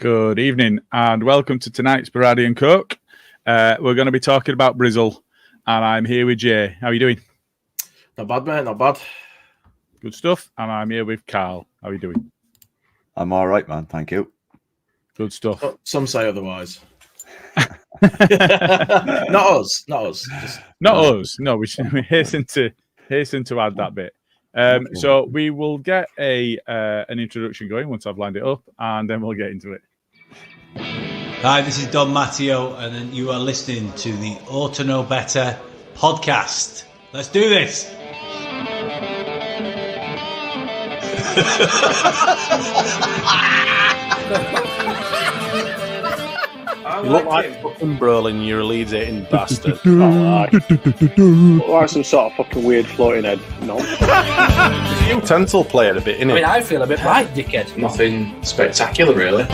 Good evening and welcome to tonight's Berardi and Coke. We're going to be talking about Bristol and I'm here with Jay. How are you doing? Not bad, mate. Not bad. Good stuff. And I'm here with Carl. How are you doing? I'm all right, man. Thank you. Good stuff. Some say otherwise. Not us. Not us. No, we hasten to add that bit. So we will get an introduction going once I've lined it up, and then we'll get into it. Hi, this is Don Matteo, and you are listening to the Ought to Know Better podcast. Let's do this. You look like fucking Brolin, you're a Leeds-hating bastard. Look like some sort of fucking weird floating head. No. You tend to play it a bit, innit? I mean, I feel a bit right, dickhead. Nothing spectacular, really.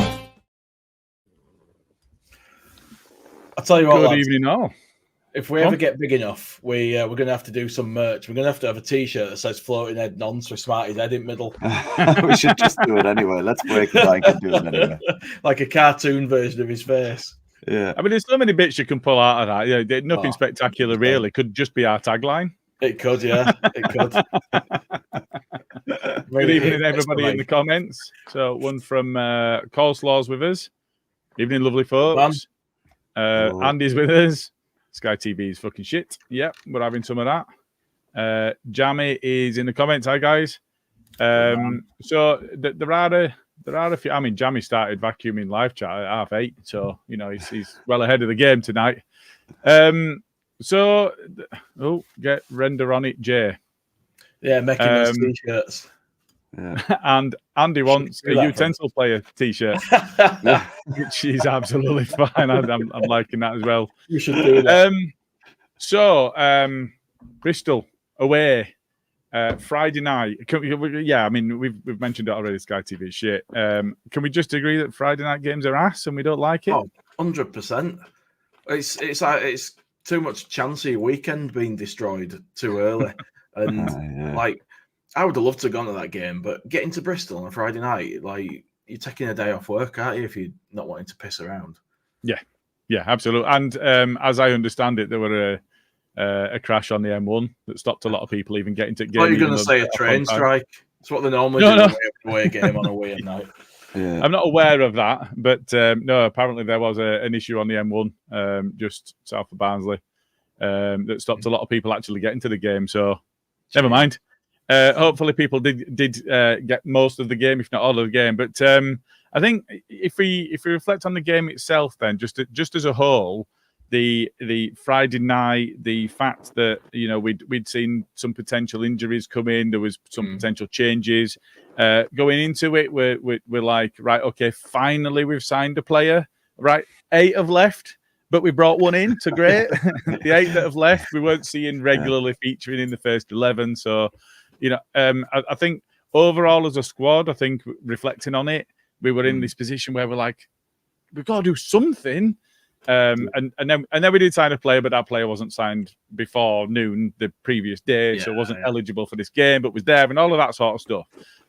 I'll tell you what, Good lads, evening, all. if we ever get big enough, we're going to have to do some merch. We're going to have a T-shirt that says "Floating Head Nonce" with Smarty's head in middle. We should just do it anyway. Let's break the bank and do it anyway. Like a cartoon version of his face. Yeah. I mean, there's so many bits you can pull out of that. Yeah, nothing spectacular, really. Could just be our tagline. It could, yeah. It could. Good evening, everybody in the comments. So, one from Coleslaw's with us. Evening, lovely folks. Andy's with us. Sky TV is fucking shit. Yep, we're having some of that. Jammy is in the comments. Hi, guys. So, there are a few. I mean, Jammy started vacuuming live chat at 8:30, so he's well ahead of the game tonight. Get render on it, Jay. Yeah, making those T-shirts. Yeah. And Andy wants a utensil player T-shirt, which is absolutely fine. I'm liking that as well. You should do that. Bristol away Friday night. I mean, we've mentioned it already. Sky TV is shit. Can we just agree that Friday night games are ass and we don't like it? 100%. It's too much chance of your weekend being destroyed too early, and I would have loved to have gone to that game, but getting to Bristol on a Friday night, like, you're taking a day off work, aren't you, if you're not wanting to piss around? Yeah, absolutely. And as I understand it, there were a crash on the M1 that stopped a lot of people even getting to. You're going to say a train strike? It's what they normally do away game on a weird night. Yeah. I'm not aware of that, but no, apparently there was an issue on the M1 just south of Barnsley that stopped a lot of people actually getting to the game. So never mind. Hopefully people did get most of the game, if not all of the game. But I think if we reflect on the game itself, then just as a whole, the Friday night, the fact that we'd seen some potential injuries come in, there was some potential changes going into it. We're like, right, okay, finally we've signed a player. Right, 8 have left, but we brought one in, so great. The 8 that have left, we weren't seeing regularly featuring in the first 11. So, I think overall as a squad, I think reflecting on it, we were in this position where we're like, we've got to do something. And then we did sign a player, but that player wasn't signed before noon the previous day, so wasn't eligible for this game, but was there and all of that sort of stuff.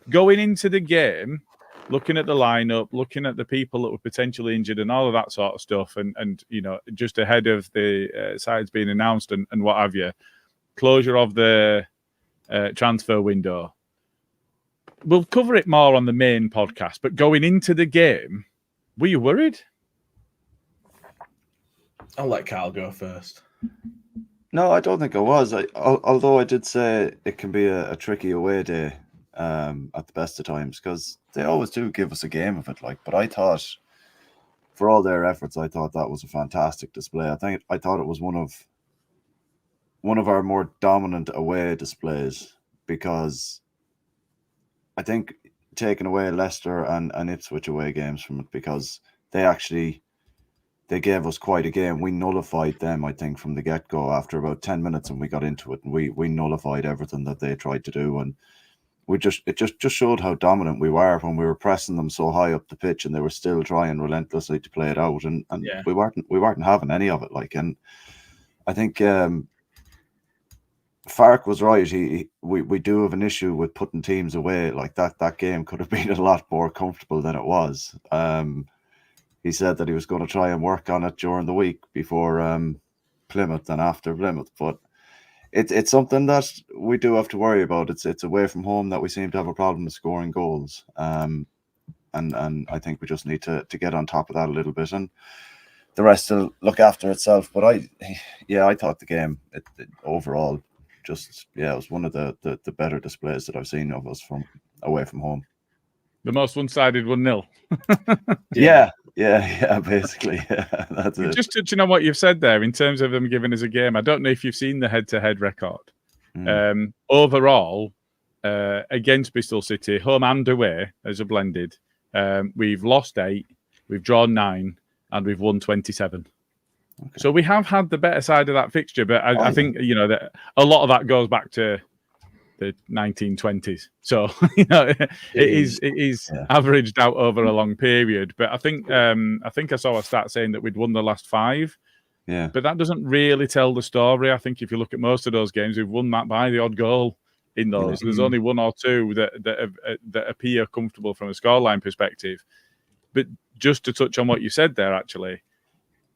Going into the game, looking at the lineup, looking at the people that were potentially injured and all of that sort of stuff, and just ahead of the sides being announced and what have you, closure of the transfer window. We'll cover it more on the main podcast, but going into the game, were you worried? I'll let Carl go first. No, I don't think I was. Although I did say it can be a tricky away day at the best of times, because they always do give us a game of it. But I thought, for all their efforts, I thought that was a fantastic display. I thought it was one of our more dominant away displays, because I think taking away Leicester and Ipswich away games from it, because they gave us quite a game. We nullified them, I think, from the get-go after about 10 minutes, and we got into it, and we nullified everything that they tried to do, and it just showed how dominant we were when we were pressing them so high up the pitch, and they were still trying relentlessly to play it out, and we weren't having any of it. And I think Fark was right. We do have an issue with putting teams away like that. That game could have been a lot more comfortable than it was. he said that he was going to try and work on it during the week before Plymouth and after Plymouth. But it's something that we do have to worry about. It's away from home that we seem to have a problem with scoring goals. And I think we just need to get on top of that a little bit, and the rest will look after itself. But I thought the game overall just it was one of the better displays that I've seen of us from away from home. The most one-sided 1-0. Yeah, basically. Yeah, that's it. Just touching on what you've said there in terms of them giving us a game, I don't know if you've seen the head-to-head record. Overall, against Bristol City, home and away as a blended, we've lost 8, we've drawn 9, and we've won 27. Okay. So we have had the better side of that fixture, but I think that a lot of that goes back to the 1920s. So it is averaged out over a long period. But I think I saw a stat saying that we'd won the last 5. Yeah. But that doesn't really tell the story. I think if you look at most of those games, we've won that by the odd goal in those. There's only 1 or 2 that appear comfortable from a scoreline perspective. But just to touch on what you said there, actually,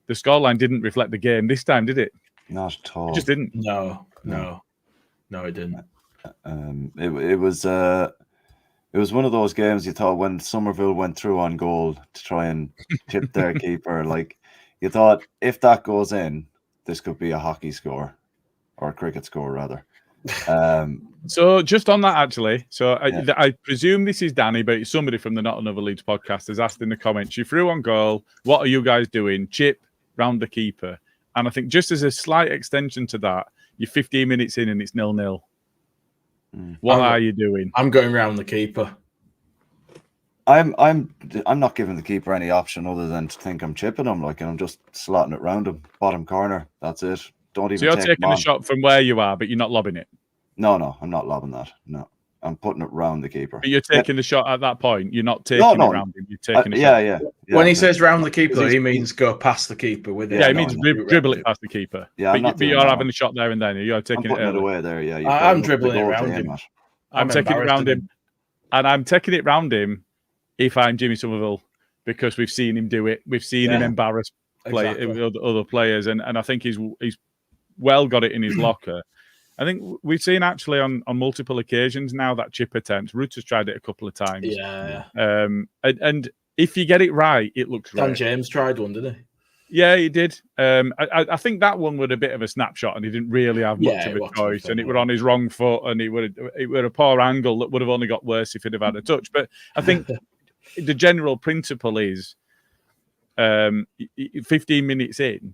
the scoreline didn't reflect the game this time, did it? Not at all. It just didn't. No, it didn't. It was one of those games you thought when Somerville went through on goal to try and tip their keeper, like you thought if that goes in, this could be a hockey score or a cricket score rather. So just on that, actually, I presume this is Danny, but it's somebody from the Not Another Leeds podcast has asked in the comments, you threw on goal, what are you guys doing? Chip round the keeper. And I think just as a slight extension to that, you're 15 minutes in and it's 0-0. What are you doing? I'm going round the keeper. I'm not giving the keeper any option other than to think I'm chipping him, and I'm just slotting it round him, bottom corner. That's it. Don't even. So you're taking a shot from where you are, but you're not lobbing it. No, I'm not lobbing that. No, I'm putting it round the keeper. But you're taking the shot at that point. You're not taking it round him. You're taking it. Yeah. When he says round the keeper, he means go past the keeper with it. Yeah, he means dribble it past the keeper. Yeah, but you're having the shot there and then. You're taking it away there. Yeah, I'm dribbling it around him. I'm taking it round him, and I'm taking it round him if I'm Jimmy Somerville, because we've seen him do it. We've seen him embarrass other players, and I think he's well got it in his locker. I think we've seen actually on multiple occasions now that chip attempt. Ruth has tried it a couple of times. Yeah. And if you get it right, it looks right. Dan James tried one, didn't he? Yeah, he did. I think that one was a bit of a snapshot, and he didn't really have much of a choice. And it were on his wrong foot, and it were a poor angle that would have only got worse if he'd have had a touch. But I think the general principle is 15 minutes in,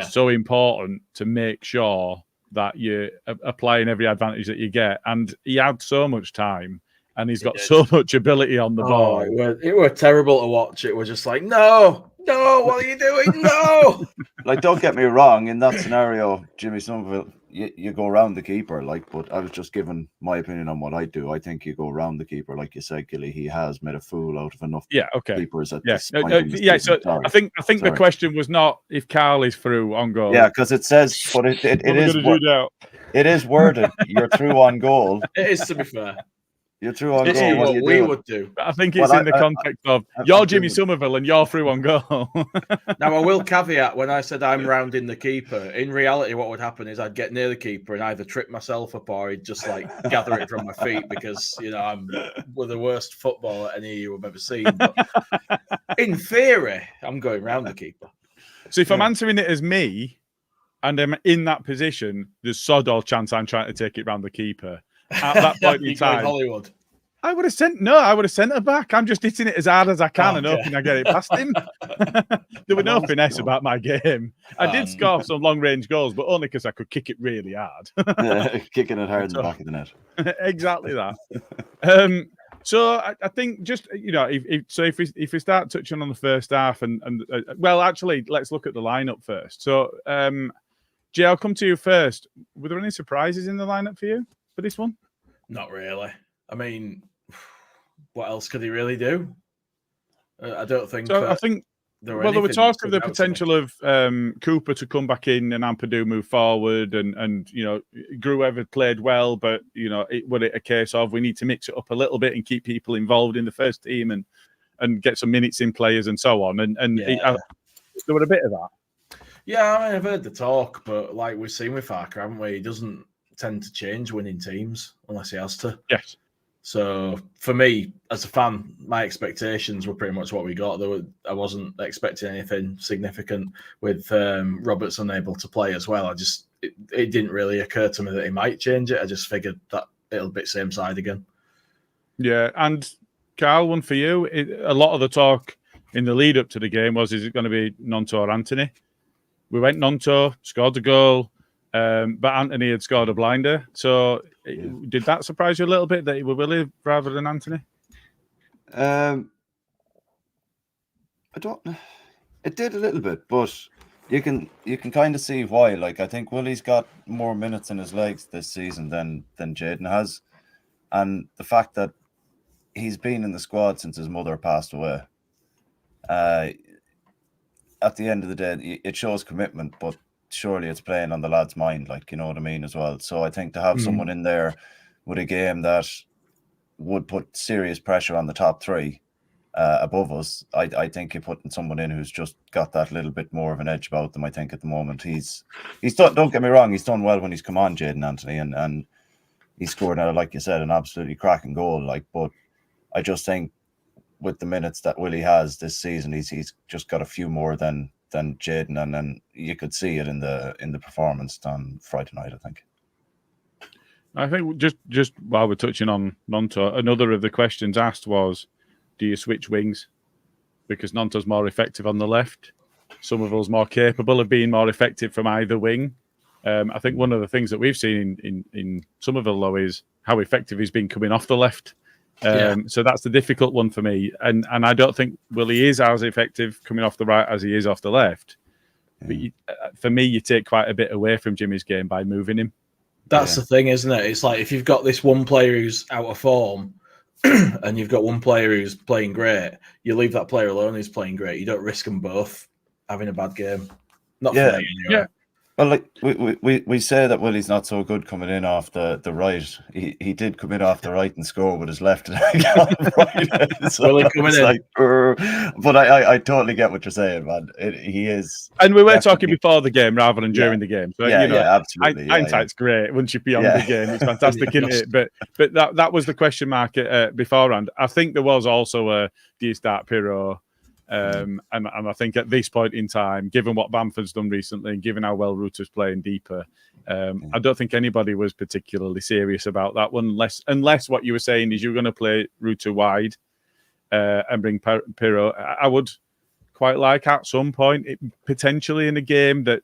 so important to make sure that you're applying every advantage that you get. And he had so much time, and he's got so much ability on the ball. It were terrible to watch. It was just like, no, what are you doing? No. Like, don't get me wrong. In that scenario, Jimmy Somerville, you go around the keeper. But I was just giving my opinion on what I do. I think you go around the keeper, like you said, Gilly. He has made a fool out of enough keepers at this point. So I think the question was not if Carl is through on goal. Yeah, because it says, but it is worded. You're through on goal. It is, to be fair. You're through on goal. What we would do. But I think it's in the context of you're Jimmy Somerville and you're through on goal. Now, I will caveat when I said I'm rounding the keeper. In reality, what would happen is I'd get near the keeper and either trip myself up or he'd just gather it from my feet because I'm the worst footballer any of you have ever seen. But in theory, I'm going round the keeper. So if I'm answering it as me and I'm in that position, there's sod all chance I'm trying to take it round the keeper. At that point in time, Hollywood. I would have sent her back. I'm just hitting it as hard as I can and hoping I get it past him. There were no finesse about my game. I did score some long range goals, but only because I could kick it really hard. Kicking it hard in the back of the net. Exactly that. So I think just if we start touching on the first half and actually let's look at the lineup first. So Jay, I'll come to you first. Were there any surprises in the lineup for you for this one? Not really. I mean, what else could he really do? I don't think. So I think. There were talk of the potential of Cooper to come back in and Ampadu move forward, and Gruever played well, but was it a case of we need to mix it up a little bit and keep people involved in the first team and get some minutes in players and so on. And there were a bit of that. Yeah, I mean, I've heard the talk, but like we've seen with Farker, haven't we? He doesn't tend to change winning teams unless he has to. Yes. So for me, as a fan, my expectations were pretty much what we got. I wasn't expecting anything significant with Roberts unable to play as well. It didn't really occur to me that he might change it. I just figured that it'll be same side again. Yeah, and Carl, one for you. A lot of the talk in the lead up to the game was, is it going to be Gnonto or Anthony? We went Gnonto, scored a goal, but Anthony had scored a blinder. So did that surprise you a little bit that he was Willie rather than Anthony? I don't. It did a little bit, but you can kind of see why. Like, I think Willie's got more minutes in his legs this season than Jayden has, and the fact that he's been in the squad since his mother passed away. At the end of the day, it shows commitment, but surely it's playing on the lad's mind, like, you know what I mean, as well. So I think to have someone in there with a game that would put serious pressure on the top three above us, I think you're putting someone in who's just got that little bit more of an edge about them. I think at the moment he's done, don't get me wrong, he's done well when he's come on, Jayden Anthony, and he scored, like you said, an absolutely cracking goal. Like, but I just think with the minutes that Willie has this season, he's just got a few more than Jayden, and then you could see it in the performance on Friday night, I think. I think just while we're touching on Gnonto, another of the questions asked was, do you switch wings? Because Gnonto's more effective on the left. Somerville's more capable of being more effective from either wing. I think one of the things that we've seen in Somerville, though, is how effective he's been coming off the left. So that's the difficult one for me. And I don't think Willie is as effective coming off the right as he is off the left. But for me, you take quite a bit away from Jimmy's game by moving him. That's the thing, isn't it? It's like if you've got this one player who's out of form and you've got one player who's playing great, you leave that player alone who's playing great. You don't risk them both having a bad game. Not for me, anyway. Yeah. Well, like we say that Willie's not so good coming in off the right. He did come in off the right and score with his left right. So Willie coming in. Like, but I totally get what you're saying, man. He is. And we were talking before the game rather than during the game. So, absolutely. Hindsight's great once you're beyond the game. It's fantastic, isn't it? But that was the question mark beforehand. I think there was also a do you start Pirro? And I think at this point in time, given what Bamford's done recently and given how well Ruter's playing deeper, I don't think anybody was particularly serious about that one, unless what you were saying is you're going to play Ruter wide and bring Pirro. I would quite like at some point, potentially in a game that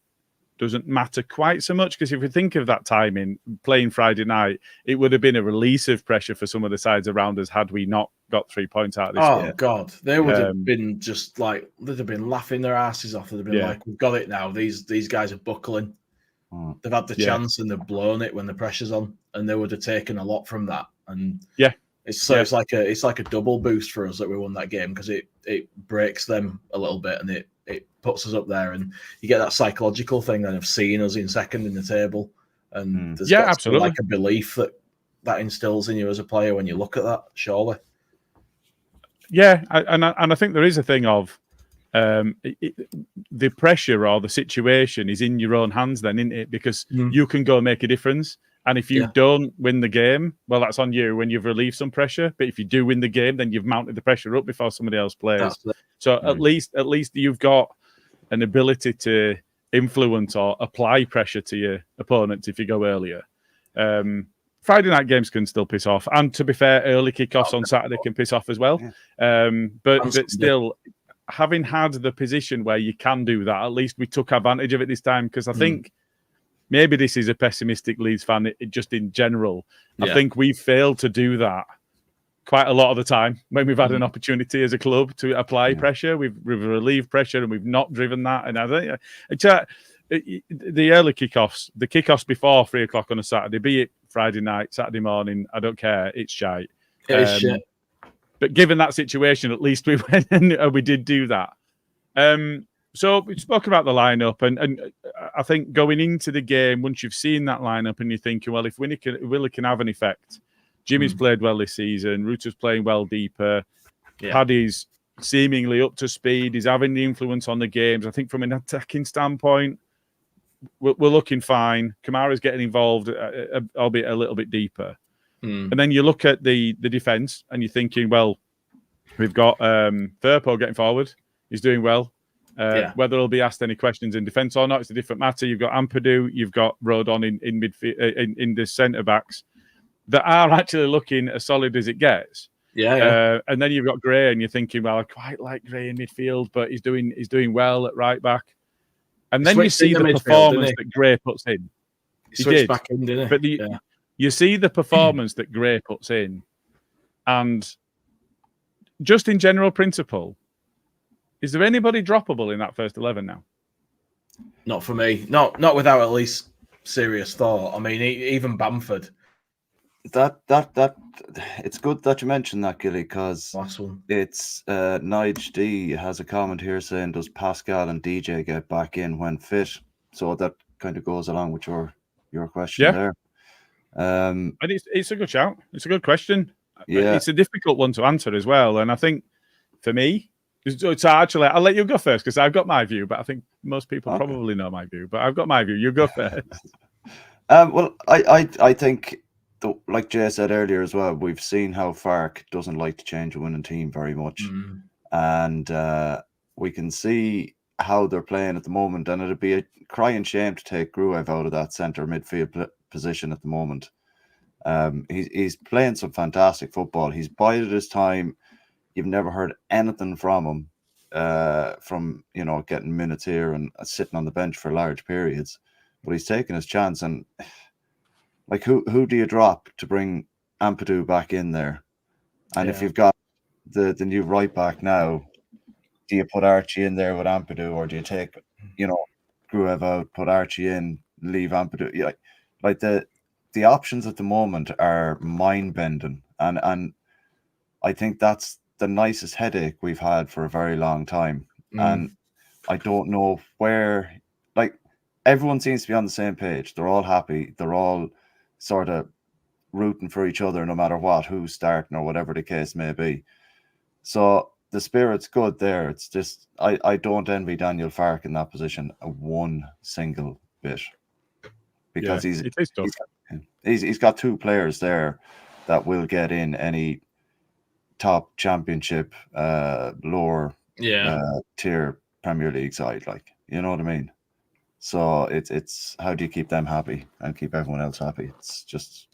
doesn't matter quite so much, because if you think of that timing, playing Friday night, it would have been a release of pressure for some of the sides around us had we not got 3 points out of this game. Oh, God. They would have been just like, they'd have been laughing their asses off. They'd have been like, we've got it now. These guys are buckling. They've had the chance and they've blown it when the pressure's on, and they would have taken a lot from that. And it's like a double boost for us that we won that game, because it breaks them a little bit and it puts us up there, and you get that psychological thing then of seeing us in second in the table, and there's got to be like a belief that instills in you as a player when you look at that, surely. Yeah, and I think there is a thing of the pressure or the situation is in your own hands then, isn't it? Because you can go and make a difference. And if you don't win the game, well, that's on you when you've relieved some pressure. But if you do win the game, then you've mounted the pressure up before somebody else plays. So at least you've got an ability to influence or apply pressure to your opponent if you go earlier. Friday night games can still piss off. And to be fair, early kickoffs on Saturday can piss off as well. But still, having had the position where you can do that, at least we took advantage of it this time, because I think maybe this is a pessimistic Leeds fan just in general. I think we've failed to do that quite a lot of the time when we've had an opportunity as a club to apply pressure. We've relieved pressure and we've not driven that. And I think the early kickoffs, the kickoffs before 3 o'clock on a Saturday, be it Friday night, Saturday morning, I don't care. It's shite. It is shit. But given that situation, at least we went and we did do that. So we spoke about the lineup, and I think going into the game, once you've seen that lineup and you're thinking, well, if Willie can have an effect, Jimmy's played well this season, Ruter's playing well deeper, Paddy's seemingly up to speed. He's having the influence on the games. I think from an attacking standpoint, we're looking fine. Kamara's getting involved, albeit a little bit deeper. And then you look at the defence and you're thinking, well, we've got Firpo getting forward. He's doing well. Whether he'll be asked any questions in defence or not, it's a different matter. You've got Ampadu, you've got Rodon in midfield, in the centre backs that are actually looking as solid as it gets. And then you've got Gray, and you're thinking, well, I quite like Gray in midfield, but he's doing well at right back. And then you see the performance that Gray puts in. He switched back in, didn't he? But you see the performance that Gray puts in, and just in general principle, is there anybody droppable in that first 11 now? Not for me. Not without at least serious thought. I mean, even Bamford. That it's good that you mentioned that, Gilly, because it's Nige D has a comment here saying, does Pascal and DJ get back in when fit? So that kind of goes along with your question there. And it's a good shout. It's a good question. Yeah, it's a difficult one to answer as well. And I think for me, it's actually, I'll let you go first because I've got my view, but I think most people probably know my view. But I've got my view. You go first. Well, I think, like Jay said earlier as well, we've seen how Farke doesn't like to change a winning team very much. And we can see how they're playing at the moment. And it'd be a crying shame to take Gruev out of that centre midfield position at the moment. He's playing some fantastic football. He's bided his time. You've never heard anything from him, from getting minutes here and sitting on the bench for large periods. But he's taking his chance. And like, who do you drop to bring Ampadu back in there? And if you've got the new right back now, do you put Archie in there with Ampadu, or do you take Gruev out, put Archie in, leave Ampadu? Like the options at the moment are mind bending, and I think that's the nicest headache we've had for a very long time. And I don't know where, like, everyone seems to be on the same page. They're all happy. They're all sort of rooting for each other no matter what, who's starting or whatever the case may be. So the spirit's good there. It's just, I don't envy Daniel Farke in that position one single bit, because he's got two players there that will get in any top championship, lower tier Premier League side, like, you know what I mean? So it's how do you keep them happy and keep everyone else happy? It's just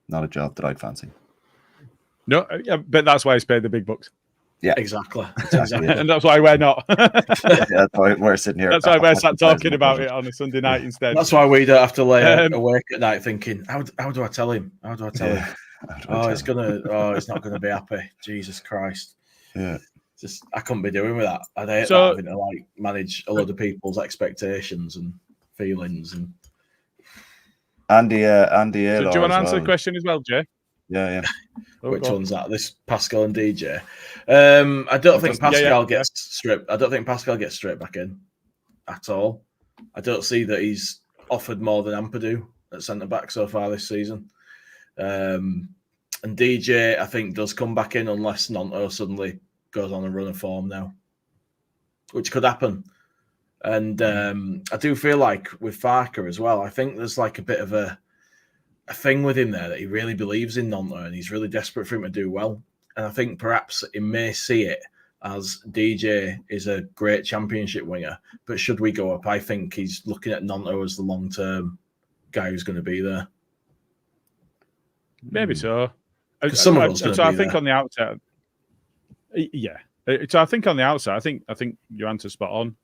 not a job that I'd fancy. No, but that's why he's paid the big bucks. Yeah, exactly. And that's why we're not. That's why we're sitting here. That's why we're sat talking about it on a Sunday night instead. That's why we don't have to lay awake at night thinking, how do I tell him? How do I tell him? He's not gonna be happy. Jesus Christ. Yeah. Just, I couldn't be doing with that. I'd hate having to like manage a lot of people's expectations and feelings. And Andy. So do you want to answer the question as well, Jay? Yeah. Which one's that? This Pascal and DJ. I don't think Pascal gets stripped. I don't think Pascal gets stripped back in at all. I don't see that he's offered more than Ampadu at centre back so far this season. And DJ, I think, does come back in unless Nonto suddenly goes on a run of form now, which could happen. And I do feel like with Farke as well, I think there's like a bit of a thing with him there that he really believes in Nonto and he's really desperate for him to do well. And I think perhaps he may see it as DJ is a great championship winger, but should we go up, I think he's looking at Nonto as the long-term guy who's going to be there. Maybe so. So I think on the outset, So I think on the outside, I think your answer's spot on.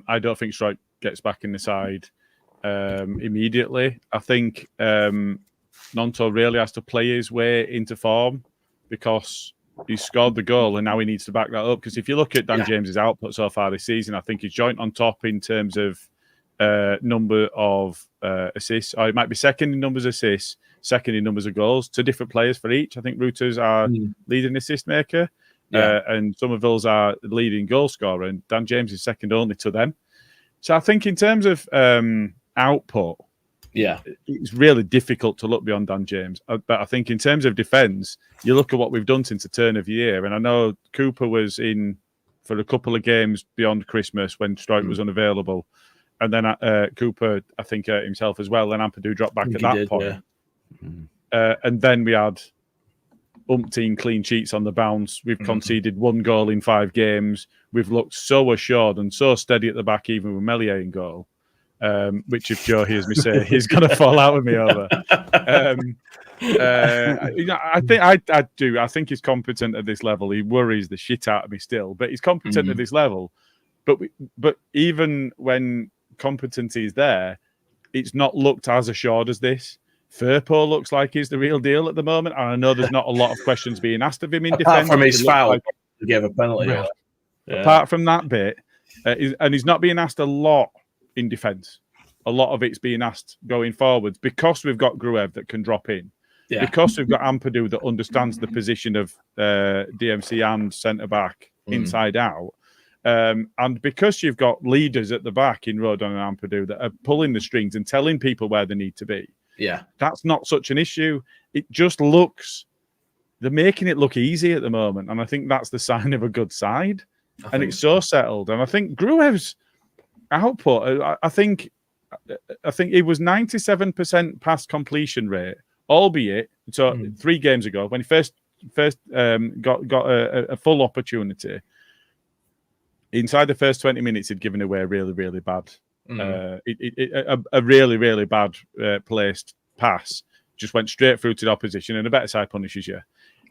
I don't think Strike gets back in the side immediately. I think Nonto really has to play his way into form because he scored the goal and now he needs to back that up. Because if you look at Dan James's output so far this season, I think he's joint on top in terms of number of assists, or it might be second in numbers of assists, second in numbers of goals to different players for each. I think Reuters are leading assist maker. And Somerville's are leading goal scorer, and Dan James is second only to them. So I think in terms of output, Yeah, it's really difficult to look beyond Dan James. But I think in terms of defence, you look at what we've done since the turn of the year, and I know Cooper was in for a couple of games beyond Christmas when Stroik was unavailable, and then Cooper, I think, hurt himself as well, and Ampadu dropped back at that point. Yeah. And then we had umpteen clean sheets on the bounce. We've conceded 1 goal in 5 games. We've looked so assured and so steady at the back, even with Meslier in goal. Which, if Joe hears me say, he's going to fall out with me over. I think he's competent at this level. He worries the shit out of me still, but he's competent at this level. But even when competency is there, it's not looked as assured as this. Firpo looks like he's the real deal at the moment, and I know there's not a lot of questions being asked of him in defence. Apart from his foul, he gave a penalty. Yeah. Apart from that bit, and he's not being asked a lot in defence. A lot of it's being asked going forwards because we've got Gruev that can drop in. Yeah. Because we've got Ampadu that understands the position of DMC and centre-back inside out. And because you've got leaders at the back in Rodon and Ampadu that are pulling the strings and telling people where they need to be. Yeah, that's not such an issue. It just looks, they're making it look easy at the moment. And I think that's the sign of a good side. And it's so settled. And I think Gruev's output, I think it was 97% pass completion rate, albeit, 3 games ago, when he first got a full opportunity, inside the first 20 minutes, he'd given away a really, really bad a really, really bad placed pass. Just went straight through to the opposition, and a better side punishes you.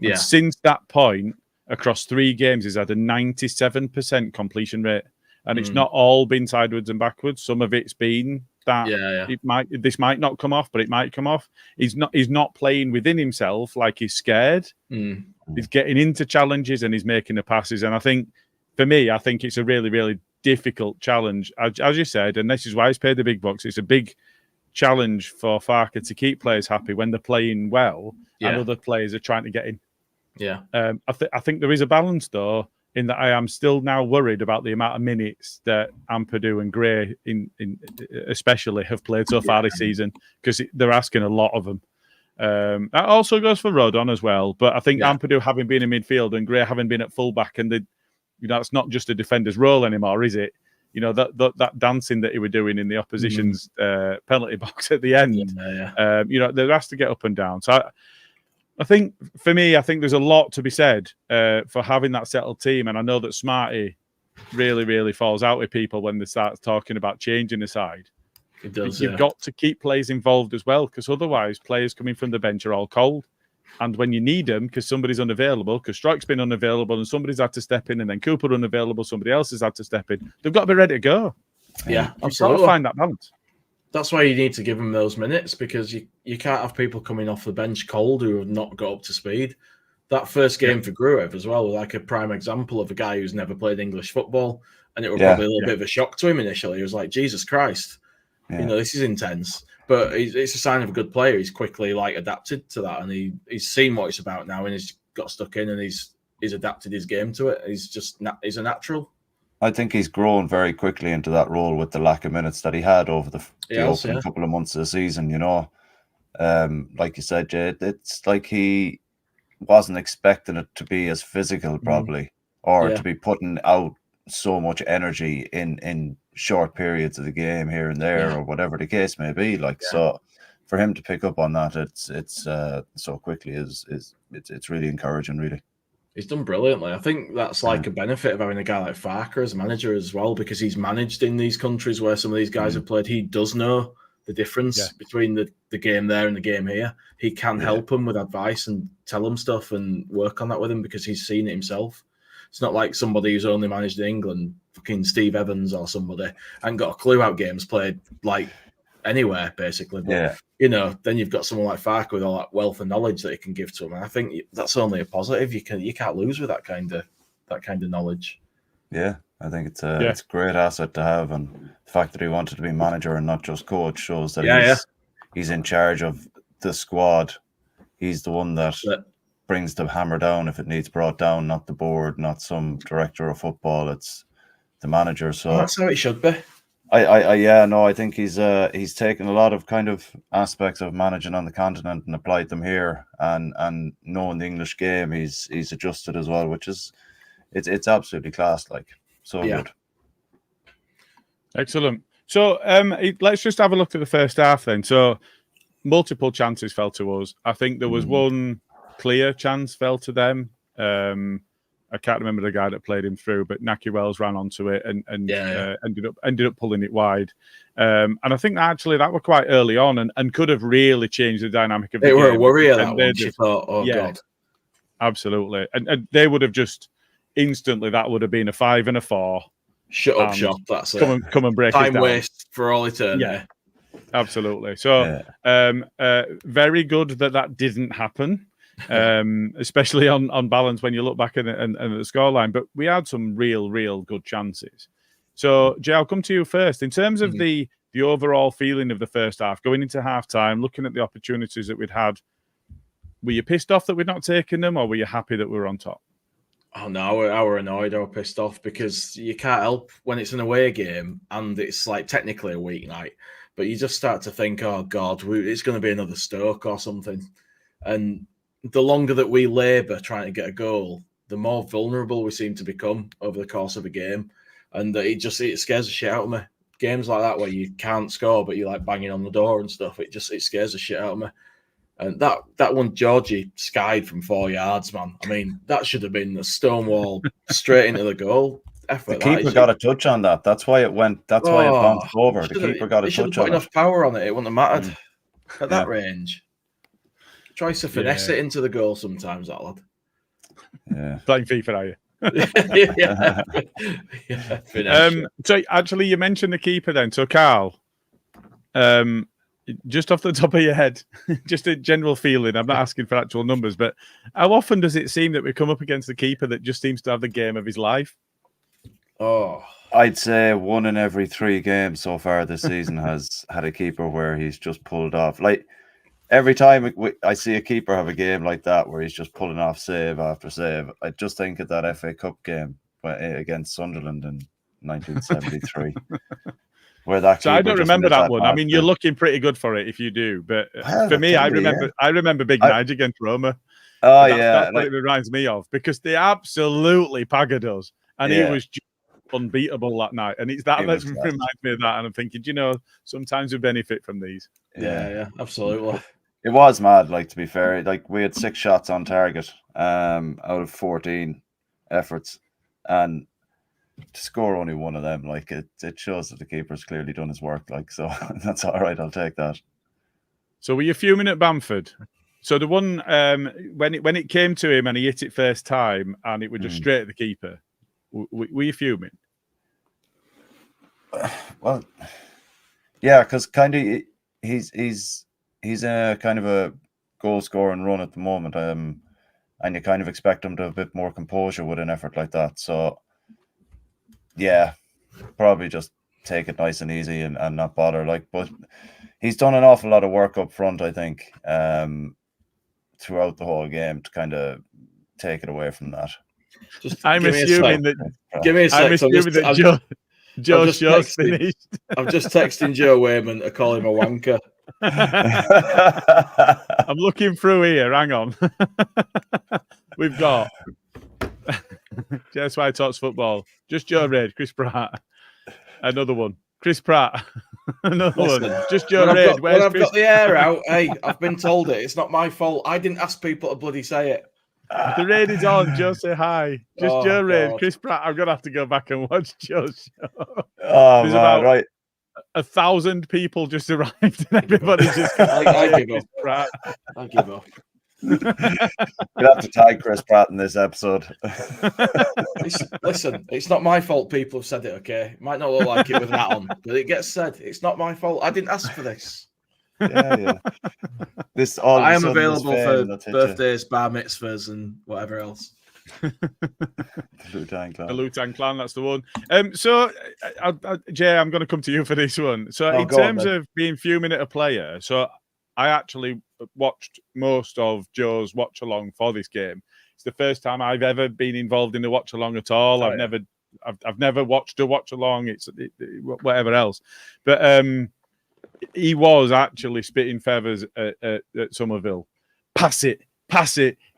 Yeah. And since that point, across 3 games, he's had a 97% completion rate, and it's not all been sideways and backwards. Some of it's been that this might not come off, but it might come off. He's not playing within himself like he's scared. He's getting into challenges and he's making the passes. And I think, for me, it's a really, really difficult challenge, as you said, and this is why he's paid the big bucks. It's a big challenge for Farke to keep players happy when they're playing well and other players are trying to get in. Yeah, I think there is a balance though, in that I am still now worried about the amount of minutes that Ampadu and Gray, in especially, have played so far this season, because they're asking a lot of them. That also goes for Rodon as well, but I think Ampadu having been in midfield and Gray having been at fullback, and it's not just a defender's role anymore, is it? That dancing that he were doing in the opposition's penalty box at the end. There has to get up and down. So I think, for me, there's a lot to be said for having that settled team. And I know that Smarty really, really falls out with people when they start talking about changing the side. It does. You've got to keep players involved as well, because otherwise players coming from the bench are all cold. And when you need them, because somebody's unavailable, because Stroik's been unavailable and somebody's had to step in, and then Cooper unavailable, somebody else has had to step in, they've got to be ready to go. Yeah, you've got to find that balance. That's why you need to give them those minutes, because you can't have people coming off the bench cold who have not got up to speed. That first game for Gruev as well was like a prime example of a guy who's never played English football, and it was probably a little bit of a shock to him initially. He was like, Jesus Christ, this is intense. But it's a sign of a good player. He's quickly adapted to that, and he's seen what it's about now, and he's got stuck in, and he's adapted his game to it. He's a natural. I think he's grown very quickly into that role with the lack of minutes that he had over the opening couple of months of the season. Like you said, Jay, it's like he wasn't expecting it to be as physical, probably, or to be putting out so much energy in short periods of the game here and there, or whatever the case may be. So for him to pick up on that, it's so quickly it's really encouraging, really. He's done brilliantly. I think that's a benefit of having a guy like Farke as manager as well, because he's managed in these countries where some of these guys have played. He does know the difference between the game there and the game here. He can help them with advice and tell them stuff and work on that with them, because he's seen it himself. It's not like somebody who's only managed in England, fucking Steve Evans or somebody, and got a clue how games played anywhere, basically. But, then you've got someone like Farke with all that wealth of knowledge that he can give to them. And I think that's only a positive. You can't lose with that kind of knowledge. Yeah, I think it's a great asset to have, and the fact that he wanted to be manager and not just coach shows that he's in charge of the squad. He's the one that brings the hammer down if it needs brought down, not the board, not some director of football. It's the manager. So that's how it should be. I think he's taken a lot of kind of aspects of managing on the continent and applied them here, and knowing the English game, he's adjusted as well, which is it's absolutely class, like so good. Excellent. So let's just have a look at the first half then. So multiple chances fell to us. I think there was one clear chance fell to them. I can't remember the guy that played him through, but Naki Wells ran onto it and ended up pulling it wide. And I think that were quite early on and could have really changed the dynamic of the game. They were a worrier that one. She thought, God. Absolutely. And they would have just instantly, that would have been a 5 and a 4. Shut up shop. That's come it. And break time it down. waste for all eternity. Yeah, absolutely. So, very good that didn't happen, especially on balance when you look back at the scoreline. But we had some real good chances. So, Jay, I'll come to you first. In terms of the overall feeling of the first half, going into halftime, looking at the opportunities that we'd had, were you pissed off that we'd not taken them, or were you happy that we were on top? Oh no, I were annoyed. I were pissed off because you can't help when it's an away game and it's like technically a weeknight, but you just start to think, oh God, it's going to be another Stoke or something. And the longer that we labour trying to get a goal, the more vulnerable we seem to become over the course of a game. And it scares the shit out of me. Games like that where you can't score, but you're like banging on the door and stuff, it scares the shit out of me. And that one, Georgie skied from 4 yards, man. I mean, that should have been a stonewall straight into the goal. The keeper got a touch on that. That's why it went. That's why it bounced over. The keeper got a touch on it. Put enough power on it. It wouldn't have mattered at that range. Tries to finesse it into the goal sometimes, that lad. Yeah. Playing FIFA, are you? Yeah. So actually, you mentioned the keeper then. So Carl, just off the top of your head, just a general feeling. I'm not asking for actual numbers, but how often does it seem that we come up against the keeper that just seems to have the game of his life? Oh, I'd say 1 in every 3 games so far this season has had a keeper where he's just pulled off. Like every time I see a keeper have a game like that where he's just pulling off save after save, I just think of that FA Cup game against Sunderland in 1973. So I don't remember that one. I mean, you're looking pretty good for it if you do, but for me, I remember Big Nige against Roma. Oh that's what it reminds me of, because they absolutely paggered us, and he was just unbeatable that night. And it's that reminds me of that. And I'm thinking, sometimes we benefit from these. Yeah, absolutely. It was mad. Like, to be fair, like we had 6 shots on target out of 14 efforts, and to score only 1 of them, like it shows that the keeper's clearly done his work. Like, so that's all right. I'll take that. So were you fuming at Bamford? So the one when it came to him and he hit it first time and it was just straight at the keeper, were you fuming? Well, yeah, because kind of he's a kind of a goal scoring run at the moment, and you kind of expect him to have a bit more composure with an effort like that. So. Yeah, probably just take it nice and easy and not bother. But he's done an awful lot of work up front, I think, throughout the whole game to kind of take it away from that. I'm assuming that. Give me a sec. I'm assuming that Joe Shaw's finished. I'm just texting Joe Wayman to call him a wanker. I'm looking through here. Hang on. We've got. That's why I talks football. Just Joe Reid, Chris Pratt. Another one. Chris Pratt. Another one. Just Joe Reid. When I've got the air out, hey, I've been told it. It's not my fault. I didn't ask people to bloody say it. The raid is on. Joe, say hi. Just Joe Reid, Chris Pratt. I'm gonna have to go back and watch Joe's show. Oh, there's about right. 1,000 people just arrived, and everybody's just. I give up. I give up. You'll have to tag Chris Pratt in this episode. Listen, it's not my fault people have said it, okay? It might not look like it with that on, but it gets said. It's not my fault. I didn't ask for this. Yeah. I am available for birthdays, bar mitzvahs, and whatever else. The Lutan Clan, that's the one. So, Jay, I'm going to come to you for this one. So, in terms of being fuming at a player, so I actually watched most of Joe's watch along for this game. It's the first time I've ever been involved in a watch along at all. I've never I've never watched a watch along. It's whatever else, but he was actually spitting feathers at Somerville. Pass it,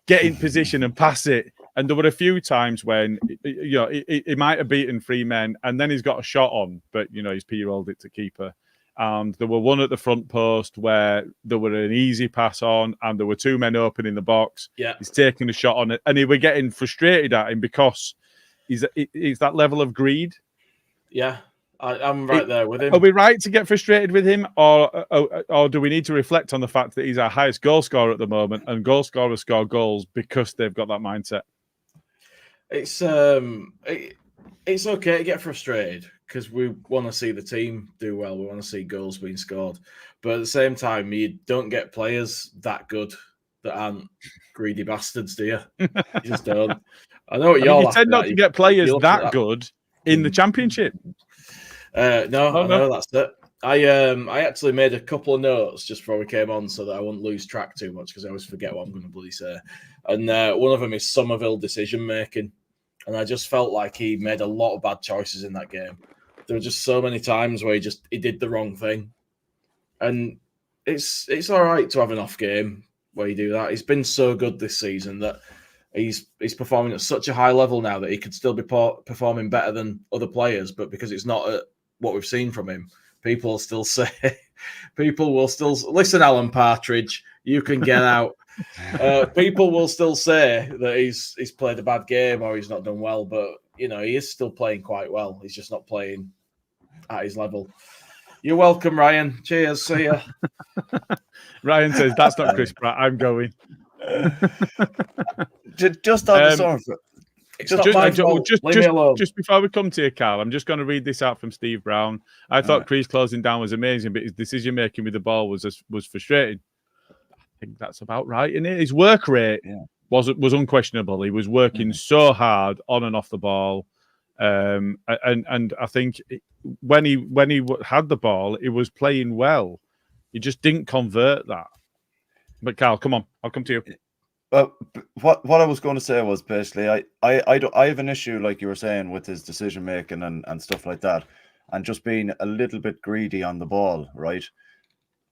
get in position and pass it. And there were a few times when he might have beaten 3 men, and then he's got a shot on, but he's p-rolled it to keeper. And there were one at the front post where there were an easy pass on, and there were 2 men open in the box. Yeah, he's taking a shot on it, and he were getting frustrated at him because he's that level of greed. Yeah, I'm right there with him. Are we right to get frustrated with him, or do we need to reflect on the fact that he's our highest goal scorer at the moment, and goal scorers score goals because they've got that mindset? It's okay to get frustrated because we want to see the team do well. We want to see goals being scored, but at the same time, you don't get players that good that aren't greedy bastards, do you? You just don't. I know what you're. You tend not to get players that good in the Championship. No, that's it. I actually made a couple of notes just before we came on so that I wouldn't lose track too much because I always forget what I'm going to bloody say. And one of them is Somerville decision making, and I just felt like he made a lot of bad choices in that game. There were just so many times where he did the wrong thing, and it's all right to have an off game where you do that. He's been so good this season that he's performing at such a high level now that he could still be performing better than other players, but because it's not at what we've seen from him, people will still listen, Alan Partridge, you can get out. People will still say that he's played a bad game or he's not done well, but he is still playing quite well. He's just not playing at his level. You're welcome, Ryan. Cheers. See ya. Ryan says that's not Chris Pratt. I'm going. Just on the Somerville. Just before we come to you, Carl, I'm just going to read this out from Steve Brown. I thought Cree's closing down was amazing, but his decision making with the ball was frustrating. I think that's about right, isn't it? His work rate was unquestionable. He was working so hard on and off the ball, and I think when he had the ball, he was playing well. He just didn't convert that. But Carl, come on, I'll come to you. Well, what I was going to say was basically I have an issue, like you were saying, with his decision making and stuff like that, and just being a little bit greedy on the ball, right?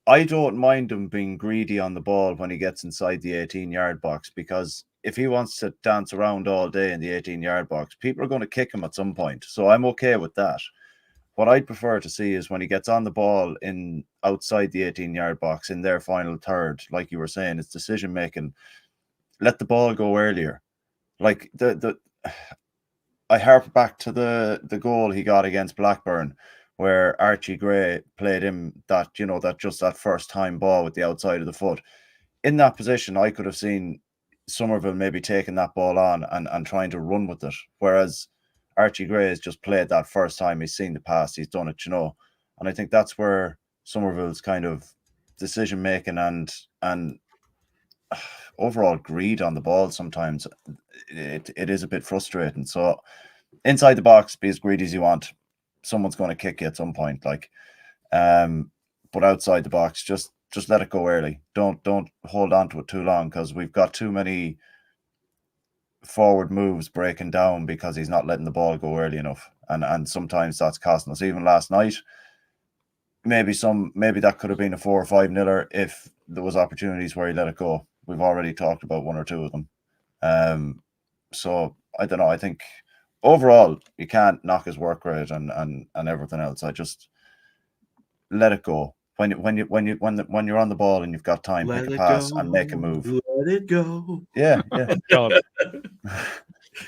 I don't mind him being greedy on the ball when he gets inside the 18-yard box, because if he wants to dance around all day in the 18-yard box, people are going to kick him at some point. So I'm okay with that. What I'd prefer to see is when he gets on the ball in outside the 18-yard box in their final third, like you were saying, it's decision making. Let the ball go earlier. Like I harp back to the goal he got against Blackburn, where Archie Gray played him that first time ball with the outside of the foot. In that position, I could have seen Somerville maybe taking that ball on and trying to run with it. Whereas Archie Gray has just played that first time he's seen the pass, he's done it, And I think that's where Somerville's kind of decision making and overall greed on the ball sometimes it is a bit frustrating. So inside the box, be as greedy as you want. Someone's going to kick you at some point, but outside the box, just let it go early. Don't hold on to it too long, because we've got too many forward moves breaking down because he's not letting the ball go early enough, and sometimes that's costing us. Even last night, maybe that could have been a 4 or 5-0 if there was opportunities where he let it go. We've already talked about 1 or 2 of them. So I don't know. I think overall you can't knock his work rate and everything else. I just let it go. When you're on the ball and you've got time, make a pass and make a move. Let it go. Yeah.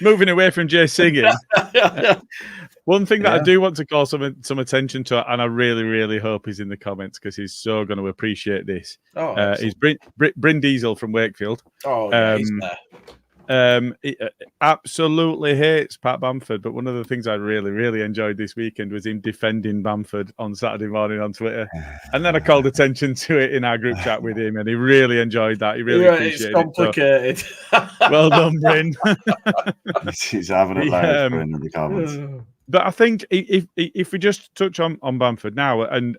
Moving away from Jay singing. One thing that I do want to call some attention to, and I really, really hope he's in the comments because he's so going to appreciate this. Is Bryn Diesel from Wakefield. He's there. He absolutely hates Pat Bamford, but one of the things I really, really enjoyed this weekend was him defending Bamford on Saturday morning on Twitter, and then I called attention to it in our group chat with him, and he really enjoyed that. He really appreciated it's complicated. it. So, well done, Bryn. He's having it large, Bryn, in the comments. But I think if we just touch on Bamford now and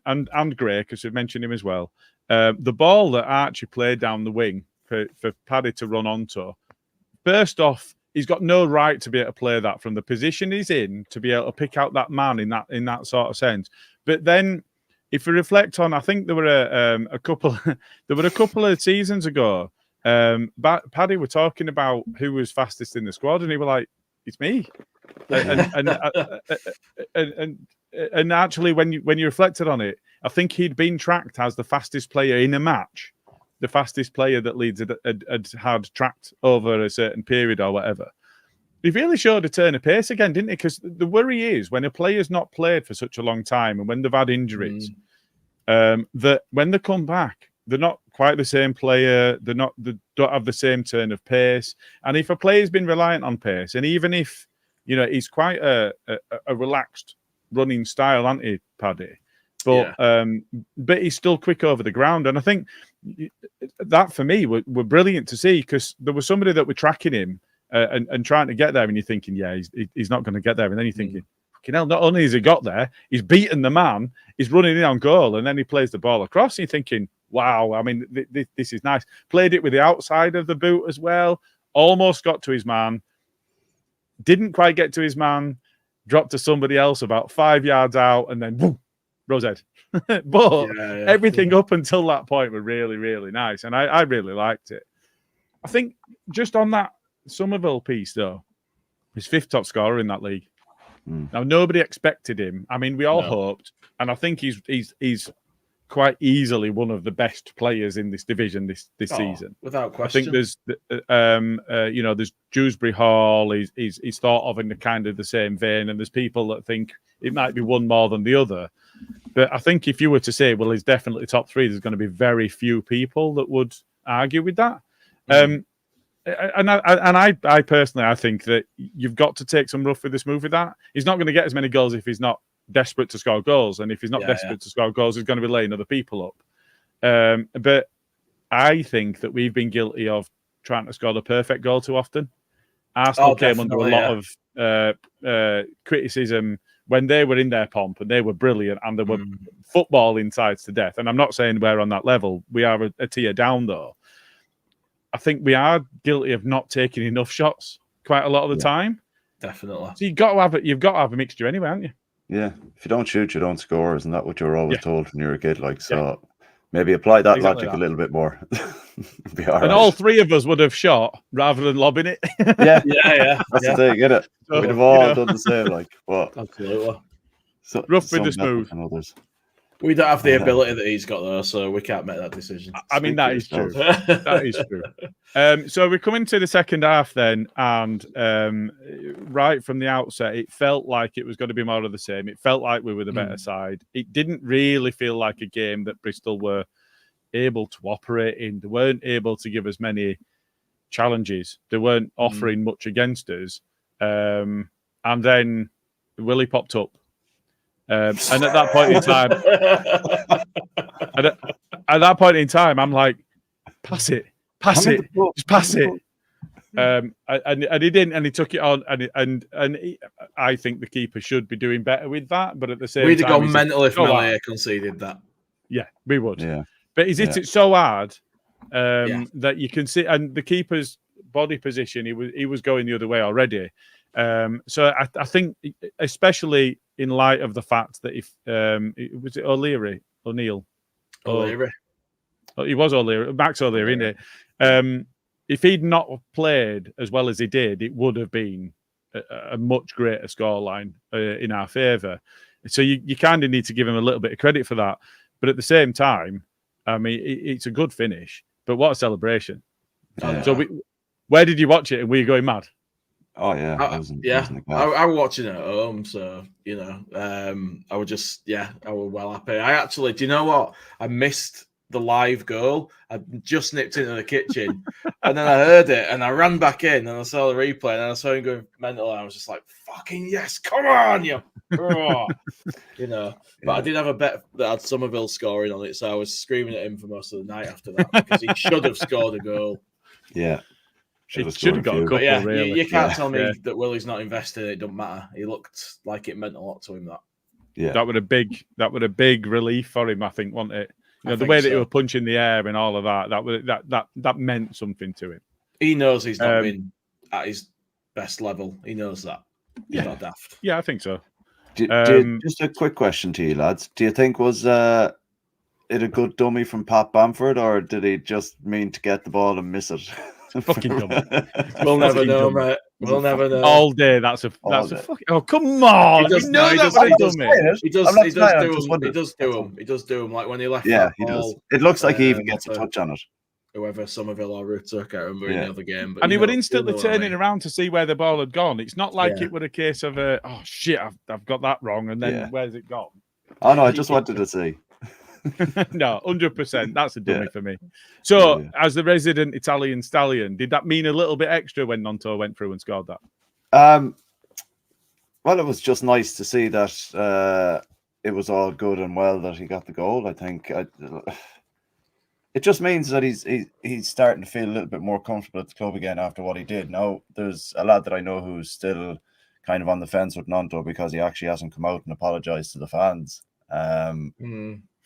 Gray, because we've mentioned him as well, the ball that Archie played down the wing for Paddy to run onto. First off, he's got no right to be able to play that from the position he's in, to be able to pick out that man in that sort of sense. But then, if we reflect on, I think there were a couple of seasons ago. Paddy were talking about who was fastest in the squad, and he were like, "It's me." And actually, when you reflected on it, I think he'd been tracked as the fastest player in a match, the fastest player that Leeds had tracked over a certain period or whatever. He really showed a turn of pace again, didn't he? Because the worry is when a player's not played for such a long time and when they've had injuries, that when they come back, they're not quite the same player. They don't have the same turn of pace. And if a player's been reliant on pace, and even if he's quite a relaxed running style, aren't he, Paddy? But he's still quick over the ground. And I think that for me were brilliant to see, because there was somebody that were tracking him and trying to get there, and you're thinking, he's not going to get there. And then you're thinking, fucking hell, not only has he got there, he's beaten the man, he's running in on goal, and then he plays the ball across. And you're thinking, wow, I mean, this is nice. Played it with the outside of the boot as well, almost got to his man, didn't quite get to his man, dropped to somebody else about 5 yards out, and then boom, rose head. But everything up until that point were really, really nice, and I really liked it. I think just on that Somerville piece, though, he's 5th top scorer in that league. Now, nobody expected him. I mean, we all hoped, and I think he's quite easily one of the best players in this division this season, without question. I think there's Dewsbury Hall. He's thought of in the kind of the same vein, and there's people that think it might be one more than the other. But I think if you were to say, well, he's definitely top 3, there's going to be very few people that would argue with that. I personally, I think that you've got to take some rough with this move with that. He's not going to get as many goals if he's not desperate to score goals, and if he's not desperate to score goals, he's going to be laying other people up. But I think that we've been guilty of trying to score the perfect goal too often. Arsenal came under a lot of criticism when they were in their pomp, and they were brilliant, and they were footballing sides to death. And I'm not saying we're on that level. We are a tier down, though. I think we are guilty of not taking enough shots quite a lot of the time. Definitely. So you've got to have a mixture anyway, haven't you? Yeah. If you don't shoot, you don't score. Isn't that what you were always told when you were a kid? So maybe apply that logic a little bit more. Be all right. And all 3 of us would have shot rather than lobbing it. That's the thing, get it? So, we'd have all done the same. Absolutely. So, rough with the smooth. We don't have the ability that he's got, though, so we can't make that decision. I mean, that is true. That is true. So we're coming to the second half then, and right from the outset, it felt like it was going to be more of the same. It felt like we were the better side. It didn't really feel like a game that Bristol were able to operate in. They weren't able to give us many challenges. They weren't offering much against us. And then Willie popped up. And at that point in time, I'm like, pass it, just pass it. And he didn't, and he took it on, and I think the keeper should be doing better with that. But at the same time, we'd have gone mental if Melia conceded that. Yeah, we would. Yeah, but he's hit it so hard that you can see, and the keeper's body position, he was going the other way already. So I think, especially in light of the fact that if was it O'Leary, O'Neill, O'Leary, he was O'Leary, Max O'Leary, isn't it? If he'd not played as well as he did, it would have been a much greater scoreline in our favour. So you kind of need to give him a little bit of credit for that. But at the same time, I mean, it's a good finish. But what a celebration! Yeah. So where did you watch it? And were you going mad? Oh yeah, I was watching it at home, so I was just I was well happy. I actually, do you know what? I missed the live goal. I just nipped into the kitchen, and then I heard it, and I ran back in, and I saw the replay, and I saw him going mental. And I was just like, "Fucking yes, come on, you!" But I did have a bet that had Somerville scoring on it, so I was screaming at him for most of the night after that because he should have scored a goal. Yeah. Should have got a couple, really. You can't tell me that Willie's not invested. It doesn't matter. He looked like it meant a lot to him. That would a big relief for him, I think, wasn't it? The way that he was punching the air and all of that meant something to him. He knows he's not been at his best level. He knows that. He's not daft. Yeah, I think so. Just a quick question to you, lads. Do you think was it a good dummy from Pat Bamford, or did he just mean to get the ball and miss it? Fucking dummy. We'll never know, mate. We'll never know. All day. That's a fucking. Oh, come on! He does, we know that was a dummy. He does do them. Like when he left. Yeah, that he ball, does. It looks like he even gets a touch on it. Whoever, Somerville or Rutter, I can't remember in the other game. But and he would instantly turn it around to see where the ball had gone. It's not like it was a case of oh shit, I've got that wrong, and then where's it gone? Oh no, I just wanted to see. No, 100%. That's a dummy for me. So, as the resident Italian stallion, did that mean a little bit extra when Nonto went through and scored that? Well, it was just nice to see that it was all good and well that he got the goal. I think it just means that he's starting to feel a little bit more comfortable at the club again after what he did. Now, there's a lad that I know who's still kind of on the fence with Nonto because he actually hasn't come out and apologized to the fans.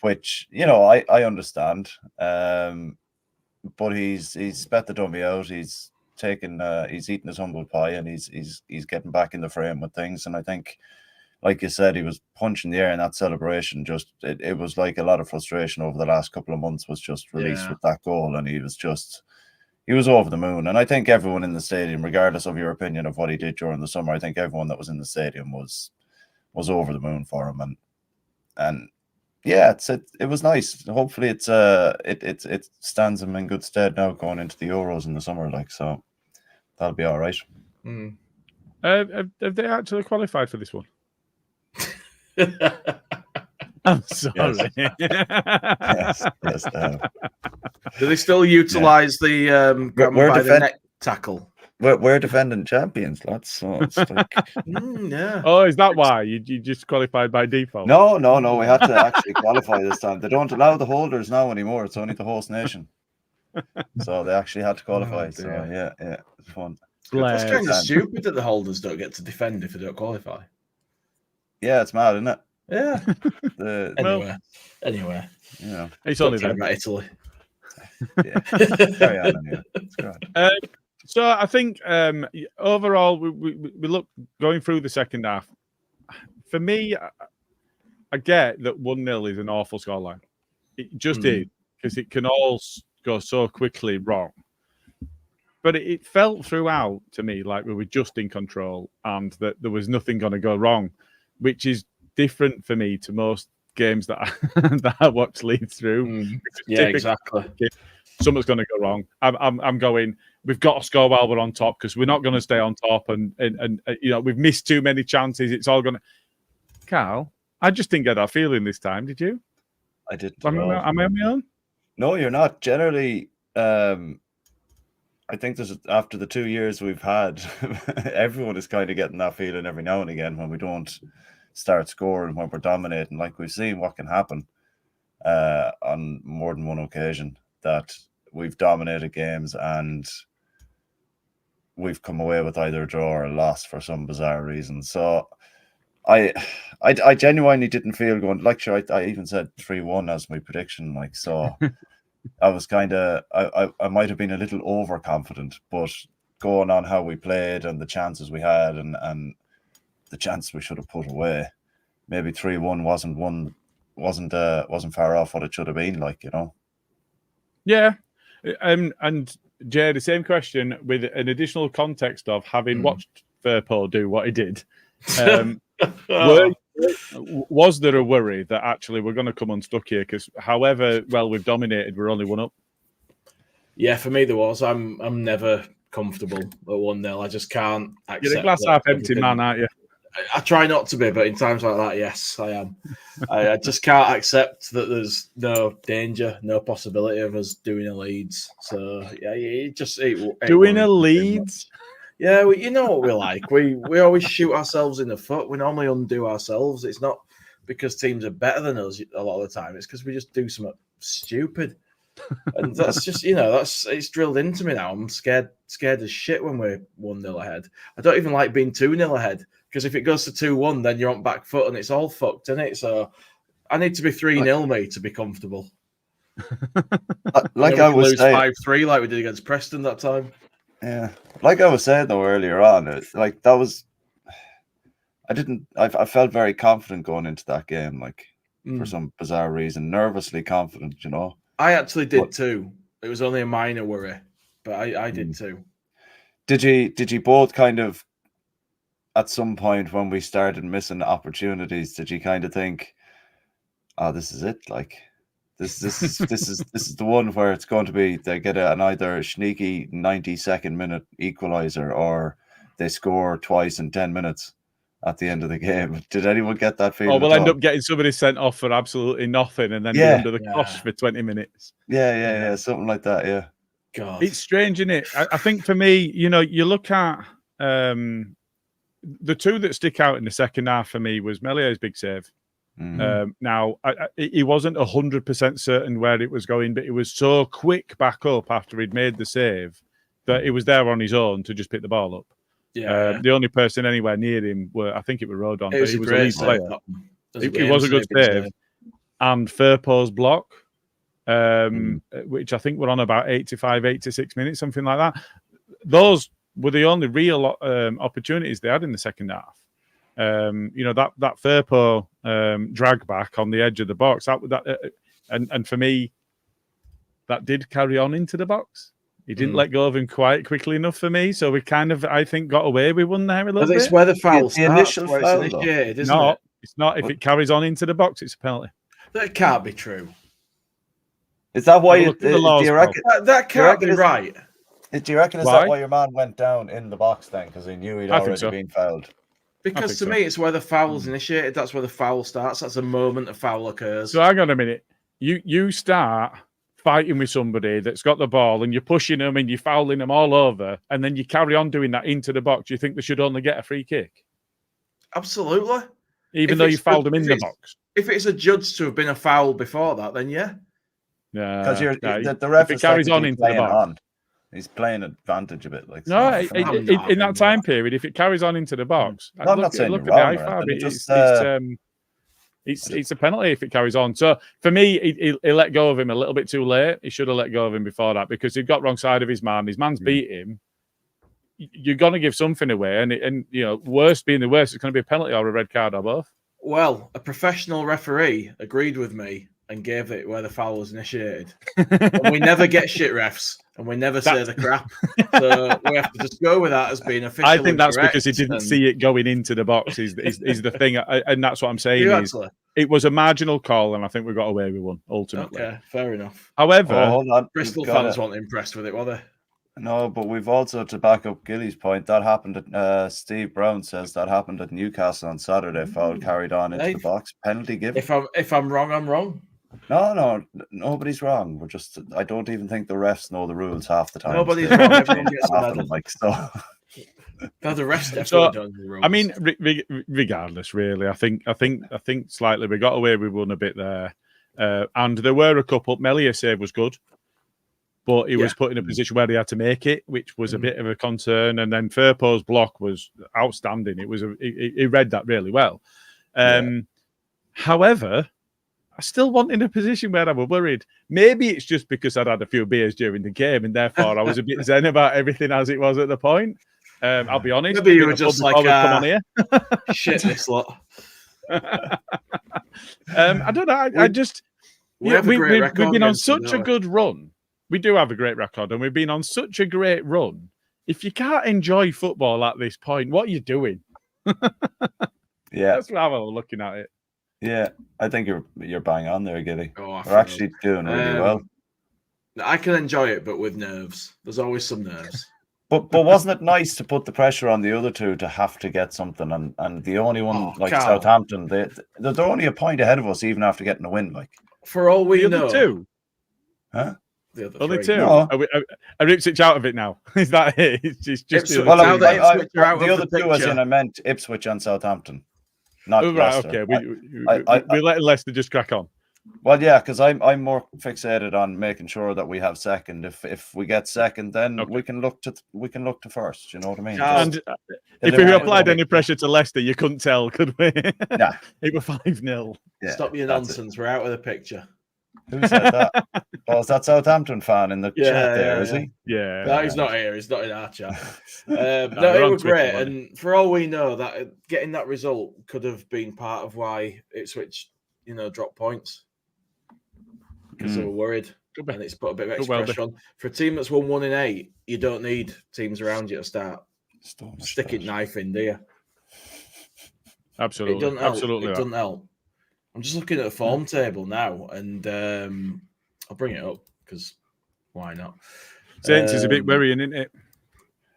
Which, you know, I understand. But he's spat the dummy out. He's taken he's eaten his humble pie, and he's getting back in the frame with things. And I think, like you said, he was punching the air in that celebration. Just it was like a lot of frustration over the last couple of months was just released with that goal, and he was over the moon. And I think everyone in the stadium, regardless of your opinion of what he did during the summer, I think everyone that was in the stadium was over the moon for him. And yeah, it was nice. Hopefully, it stands him in good stead now going into the Euros in the summer. Like, so that'll be all right. Have they actually qualified for this one? I'm sorry. Yes, they have. Do they still utilise the by the neck tackle? We're defending champions, lads. So it's like, yeah. Oh, is that why you just qualified by default? No. We had to actually qualify this time. They don't allow the holders now anymore. It's only the host nation. So they actually had to qualify. So yeah, it's fun. That's kind of stupid that the holders don't get to defend if they don't qualify. Yeah, it's mad, isn't it? Yeah. Anyway. Yeah. It's only them. About Italy. Yeah. Carry on, anyway. It's good. So I think overall, we look going through the second half. For me, I get that 1-0 is an awful scoreline. It just is, because it can all go so quickly wrong. But it felt throughout to me like we were just in control and that there was nothing going to go wrong, which is different for me to most games that I watch lead through. Yeah, exactly. Something's going to go wrong. I'm going. We've got to score while we're on top because we're not going to stay on top, and you know we've missed too many chances. It's all going to. Carl, I just didn't get that feeling this time. Did you? I didn't. Am I on my own? No, you're not. Generally, I think after the 2 years we've had, everyone is kind of getting that feeling every now and again when we don't start scoring, when we're dominating. Like we've seen what can happen on more than one occasion, that we've dominated games and we've come away with either a draw or a loss for some bizarre reason. So I genuinely didn't feel going, like, sure, I even said 3-1 as my prediction. Like, so I was kind of, I might have been a little overconfident, but going on how we played and the chances we had and the chance we should have put away, maybe 3-1 wasn't far off what it should have been, like, you know. Yeah. And Jay, the same question with an additional context of having watched Firpo do what he did. Was there a worry that actually we're going to come unstuck here? Because however well we've dominated, we're only 1 up. Yeah, for me there was. I'm never comfortable at 1-0. I just can't accept. You're a glass half empty man, aren't you? I try not to be, but in times like that, yes, I am. I just can't accept that there's no danger, no possibility of us doing a Leeds. So yeah, doing a Leeds. Yeah, you know what we're like. We always shoot ourselves in the foot. We normally undo ourselves. It's not because teams are better than us a lot of the time. It's because we just do something stupid. And that's just, it's drilled into me now. I'm scared as shit when we're 1-0 ahead. I don't even like being 2-0 ahead, because if it goes to 2-1, then you're on back foot and it's all fucked, isn't it? So I need to be 3-0, mate, to be comfortable. Like I was lose 5-3 like we did against Preston that time. Yeah, like I was saying though earlier on, like that was, I felt very confident going into that game, like for some bizarre reason, nervously confident, you know. I actually did too. It was only a minor worry, but I did too. Did you both kind of, at some point when we started missing opportunities, did you kind of think, oh, this is it? Like this is the one where it's going to be, they get an either sneaky 92nd minute equalizer or they score twice in 10 minutes at the end of the game. Did anyone get that feeling? Oh, we'll end up getting somebody sent off for absolutely nothing and then be under the cosh for 20 minutes. Yeah, something like that. Yeah. God, it's strange, isn't it? I think for me, you know, you look at the two that stick out in the second half for me was Melior's big save. Now, he wasn't 100% certain where it was going, but it was so quick back up after he'd made the save that he was there on his own to just pick the ball up. The only person anywhere near him I think it was Rodon, but he was a lead player. It was a good save. And Firpo's block, which I think were on about 85, 86 minutes, something like that. Those were the only real opportunities they had in the second half. You know, that Firpo drag back on the edge of the box, and for me, that did carry on into the box. He didn't let go of him quite quickly enough for me, so we kind of, I think, got away with one there a little bit. It's where the foul starts, the initial foul, initiated, isn't it? It's not. If it carries on into the box, it's a penalty. That can't be true. Is that why that can't be right? Do you reckon that why your man went down in the box then, because he knew he'd already been fouled? Because to me, it's where the foul's initiated. That's where the foul starts. That's the moment the foul occurs. So hang on a minute. You start fighting with somebody that's got the ball and you're pushing them and you're fouling them all over, and then you carry on doing that into the box. Do you think they should only get a free kick? Absolutely. Even though you fouled them in the box. If it's adjudged to have been a foul before that, then yeah. Because the ref is carries on into the box. He's playing advantage a bit. Like in that time period, if it carries on into the box, I'm not saying look at the it's a penalty if it carries on. So for me, he let go of him a little bit too late. He should have let go of him before that because he got wrong side of his man. His man's beat him. You're going to give something away, and you know, worst being the worst, it's going to be a penalty or a red card or both. Well, a professional referee agreed with me and gave it where the foul was initiated. And we never get shit refs, and we never say the crap. So we have to just go with that as being official. I think that's because he didn't see it going into the box. Is the thing, and that's what I'm saying. It was a marginal call, and I think we got away with one ultimately. Okay, fair enough. However, hold on. Bristol fans weren't impressed with it, were they? No, but we've also, to back up Gilly's point, that happened at Steve Brown says that happened at Newcastle on Saturday. Foul carried on into the box, penalty given. If I'm wrong, I'm wrong. No, nobody's wrong. We're just, I don't even think the refs know the rules half the time. Nobody's wrong. Everyone gets a medal. Like so. No, the refs definitely don't know the rules. I mean, regardless, really, I think slightly we got away with one a bit there, and there were a couple. Melior's save was good, but he was put in a position where he had to make it, which was a bit of a concern. And then Firpo's block was outstanding. It was he read that really well. However, I still want in a position where I was worried. Maybe it's just because I'd had a few beers during the game, and therefore I was a bit zen about everything as it was at the point. I'll be honest. Maybe you were just like, come on here. Shit, this lot. I don't know. I just we've been on such a good run. We do have a great record, and we've been on such a great run. If you can't enjoy football at this point, what are you doing? That's how I'm looking at it. Yeah, I think you're bang on there, Gilly. We're actually doing really well. I can enjoy it, but with nerves. There's always some nerves. But wasn't it nice to put the pressure on the other two to have to get something? And the only one, Southampton, they're only a point ahead of us even after getting a win. Like, for all we know. Two? Huh? The other only three. two? No. Are Ipswich out of it now? Is that it? It's just the other two, as in I meant Ipswich and Southampton. Not Leicester. Okay. We let Leicester just crack on. Well, yeah, because I'm more fixated on making sure that we have second. If we get second, then we can look to first. You know what I mean? And if we applied any pressure to Leicester, you couldn't tell, could we? Yeah, it was 5-0. Yeah, stop your nonsense. We're out of the picture. Who said that? Oh, is that Southampton fan in the chat there, is he? Yeah. No, he's not here. He's not in our chat. No, they're it on was Twitter, great. aren't And for all we know, that getting that result could have been part of why Ipswich, dropped points because they were worried. And it's put a bit of extra pressure on. For a team that's won 1 in 8, you don't need teams around you to start sticking knife in, do you? Absolutely. It doesn't help. Absolutely. It doesn't help. I'm just looking at the form table now, and I'll bring it up because why not? Saints is a bit worrying, isn't it?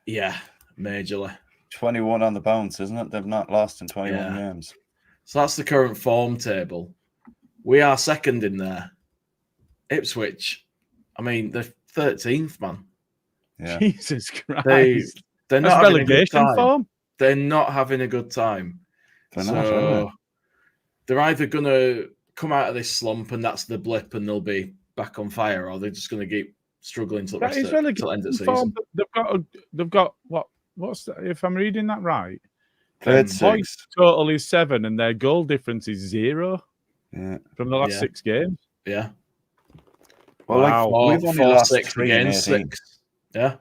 Yeah, majorly. 21 on the bounce, isn't it? They've not lost in 21 games. So that's the current form table. We are second in there. Ipswich, I mean, they're 13th, man. Yeah. Jesus Christ. They're not having relegation a good time. form. They're not having a good time. They're either going to come out of this slump and that's the blip and they'll be back on fire, or they're just going to keep struggling till the end of the season. They've got what's that, if I'm reading that right? Points total is 7 and their goal difference is 0 from the last 6 games. Yeah. Well, wow. We've only lost 6 3 against 6. Yeah.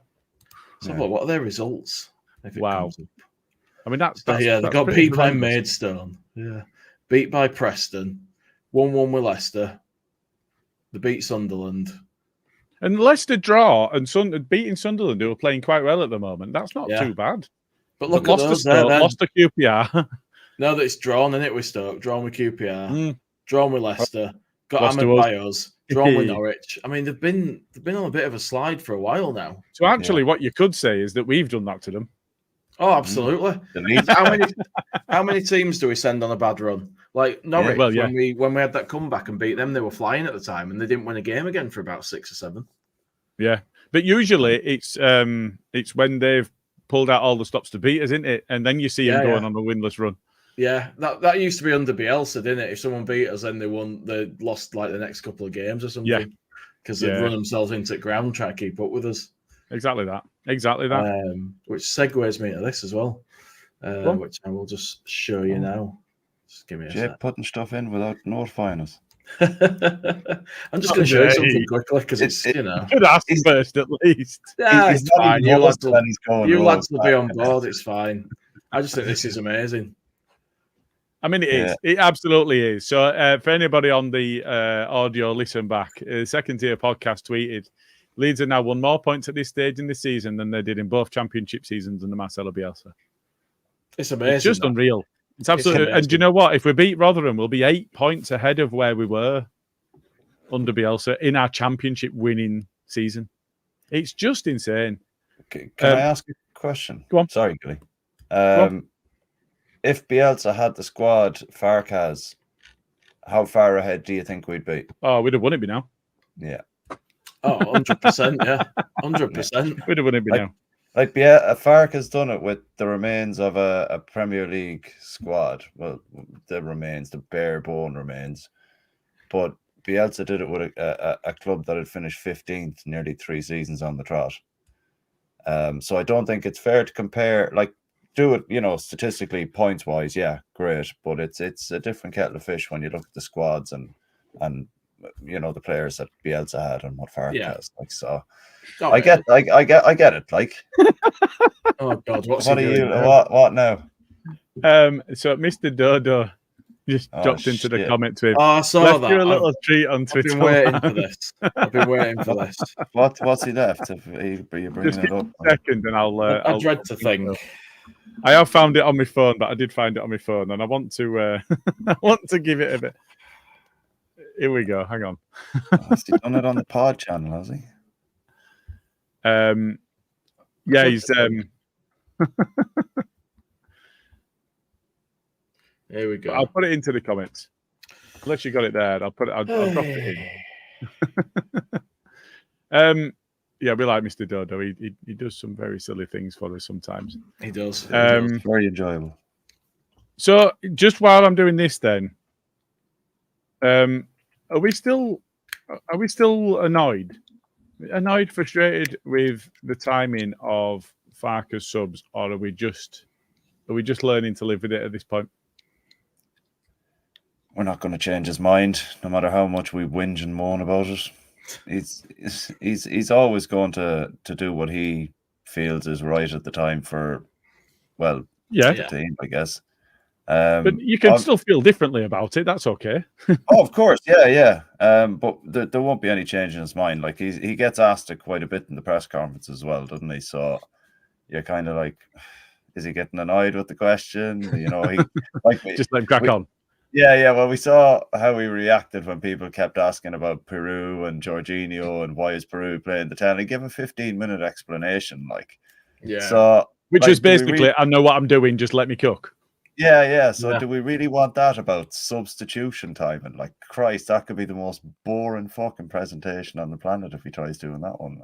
So what are their results? Wow. I mean, that's they got beat by Maidstone. Yeah. Beat by Preston. 1-1 with Leicester. They beat Sunderland. And Leicester draw and beating Sunderland, who are playing quite well at the moment. That's not too bad. But look at those there. Lost to QPR. No, that it's drawn, isn't it, with Stoke? Drawn with QPR. Drawn with Leicester. Got hammered by us. Drawn with Norwich. I mean, they've been on a bit of a slide for a while now. So actually, what you could say is that we've done that to them. Oh, absolutely. How many teams do we send on a bad run? Like Norwich, when we had that comeback and beat them, they were flying at the time, and they didn't win a game again for about 6 or 7. Yeah, but usually it's when they've pulled out all the stops to beat us, isn't it? And then you see them going on a winless run. Yeah, that used to be under Bielsa, didn't it? If someone beat us, then they lost like the next couple of games or something. Yeah, because they'd run themselves into the ground trying to keep up with us. Exactly that. Which segues me to this as well, which I will just show you now. Just give me a sec. Putting stuff in without notifying us. I'm just going to show you something quickly because it's Could ask first at least. Yeah, it's fine. You lads will be on board. It's fine. I just think this is amazing. I mean, it is. It absolutely is. So, for anybody on the audio listen back, Second Tier Podcast tweeted, Leeds have now won more points at this stage in the season than they did in both championship seasons under Marcelo Bielsa. It's amazing. It's just unreal. It's absolutely. And do you know what? If we beat Rotherham, we'll be 8 points ahead of where we were under Bielsa in our championship winning season. It's just insane. Can I ask a question? Go on. Sorry, Gilly. If Bielsa had the squad Fark has, how far ahead do you think we'd be? Oh, we'd have won it by now. Yeah. Oh, 100%. Yeah. 100%. We'd have won it by now. Like Fark has done it with the remains of a Premier League squad. Well, the bare bone remains. But Bielsa did it with a club that had finished 15th nearly 3 seasons on the trot. So I don't think it's fair to compare, do it, statistically, points wise, yeah, great. But it's a different kettle of fish when you look at the squads and the players that Bielsa had and what Fark has. I get it. Oh God, what are you? What now? So Mr. Dodo just dropped into the comments with. Oh, I saw that. You a little treat on Twitter. I've been waiting for this. What's he left? If you bringing just it up? A second, and I dread to think. I have found it on my phone, but I did find it on my phone, and I want to. I want to give it a bit. Here we go. Hang on. Has he done it on the pod channel? Has he? Yeah, he's. Here we go. I'll put it into the comments. Unless you got it there, I'll drop it in. Yeah, we like Mr. Dodo. He does some very silly things for us sometimes. He does. Very enjoyable. So, just while I'm doing this, then, are we still annoyed, frustrated with the timing of Farke's subs, or are we just learning to live with it at this point? we're not going to change his mind, no matter how much we whinge and moan about it. He's always going to do what he feels is right at the time for, well, the team, I guess. But you can still feel differently about it. That's okay. Oh, of course, yeah. But there won't be any change in his mind. Like he gets asked it quite a bit in the press conference as well, doesn't he? So you're kind of like, is he getting annoyed with the question? You know, he just let him crack on. Yeah. Well, we saw how he reacted when people kept asking about Peru and Jorginho and why is Peru playing the 10. He gave a 15-minute explanation, So, which was basically, I know what I'm doing. Just let me cook. Yeah. So, do we really want that about substitution time? And Christ, that could be the most boring fucking presentation on the planet if he tries doing that one.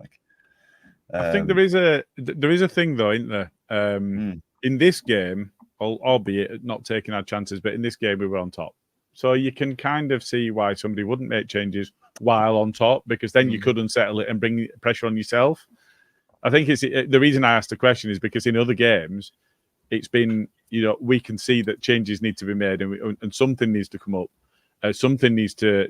I think there is a thing though, isn't there? In this game, albeit not taking our chances, but in this game we were on top. So you can kind of see why somebody wouldn't make changes while on top, because then you could unsettle it and bring pressure on yourself. I think the reason I asked the question is because in other games, it's been, we can see that changes need to be made and something needs to come up. Something needs a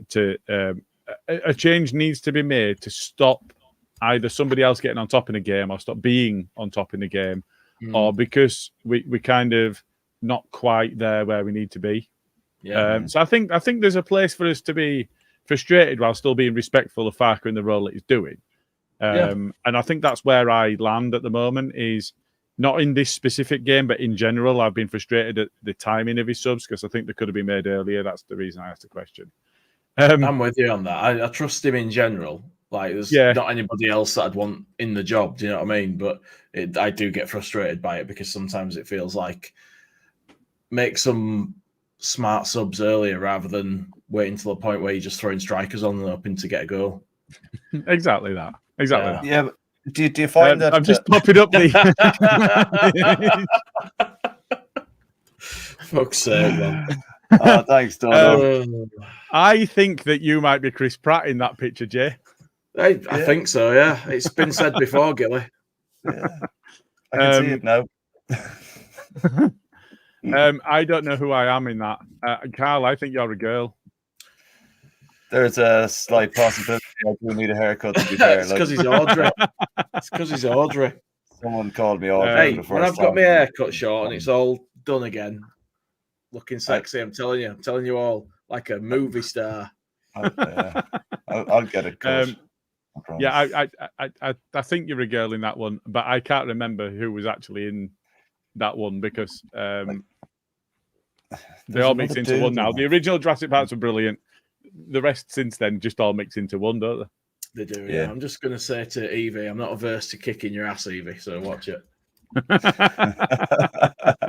change needs to be made to stop either somebody else getting on top in a game or stop being on top in the game, or because we kind of not quite there where we need to be. So I think there's a place for us to be frustrated while still being respectful of Farke and the role that he's doing. And I think that's where I land at the moment, is not in this specific game, but in general. I've been frustrated at the timing of his subs because I think they could have been made earlier. That's the reason I asked the question. I'm with you on that. I trust him in general. There's not anybody else that I'd want in the job. Do you know what I mean? But I do get frustrated by it because sometimes it feels like make some smart subs earlier rather than waiting till the point where you're just throwing strikers on and hoping to get a goal. Exactly that. Yeah. But do you find that I'm just popping up the fuck's sake, man. Oh, thanks, Don. I think that you might be Chris Pratt in that picture, Jay. I think so, yeah. It's been said before, Gilly. Yeah. I can see it now. I don't know who I am in that. Carl, I think you're a girl. There's a slight possibility I do need a haircut, to be fair. It's because he's Audrey. It's because he's Audrey. Someone called me Audrey. When I've got my hair cut short and it's all done again, looking sexy, I'm telling you all, like a movie star. I'll get it cut. I think you're a girl in that one, but I can't remember who was actually in that one because they all mix into one now. The original Jurassic Parks were brilliant. The rest since then just all mix into one, don't they? They do, yeah. I'm just going to say to Evie, I'm not averse to kicking your ass, Evie, so watch it. That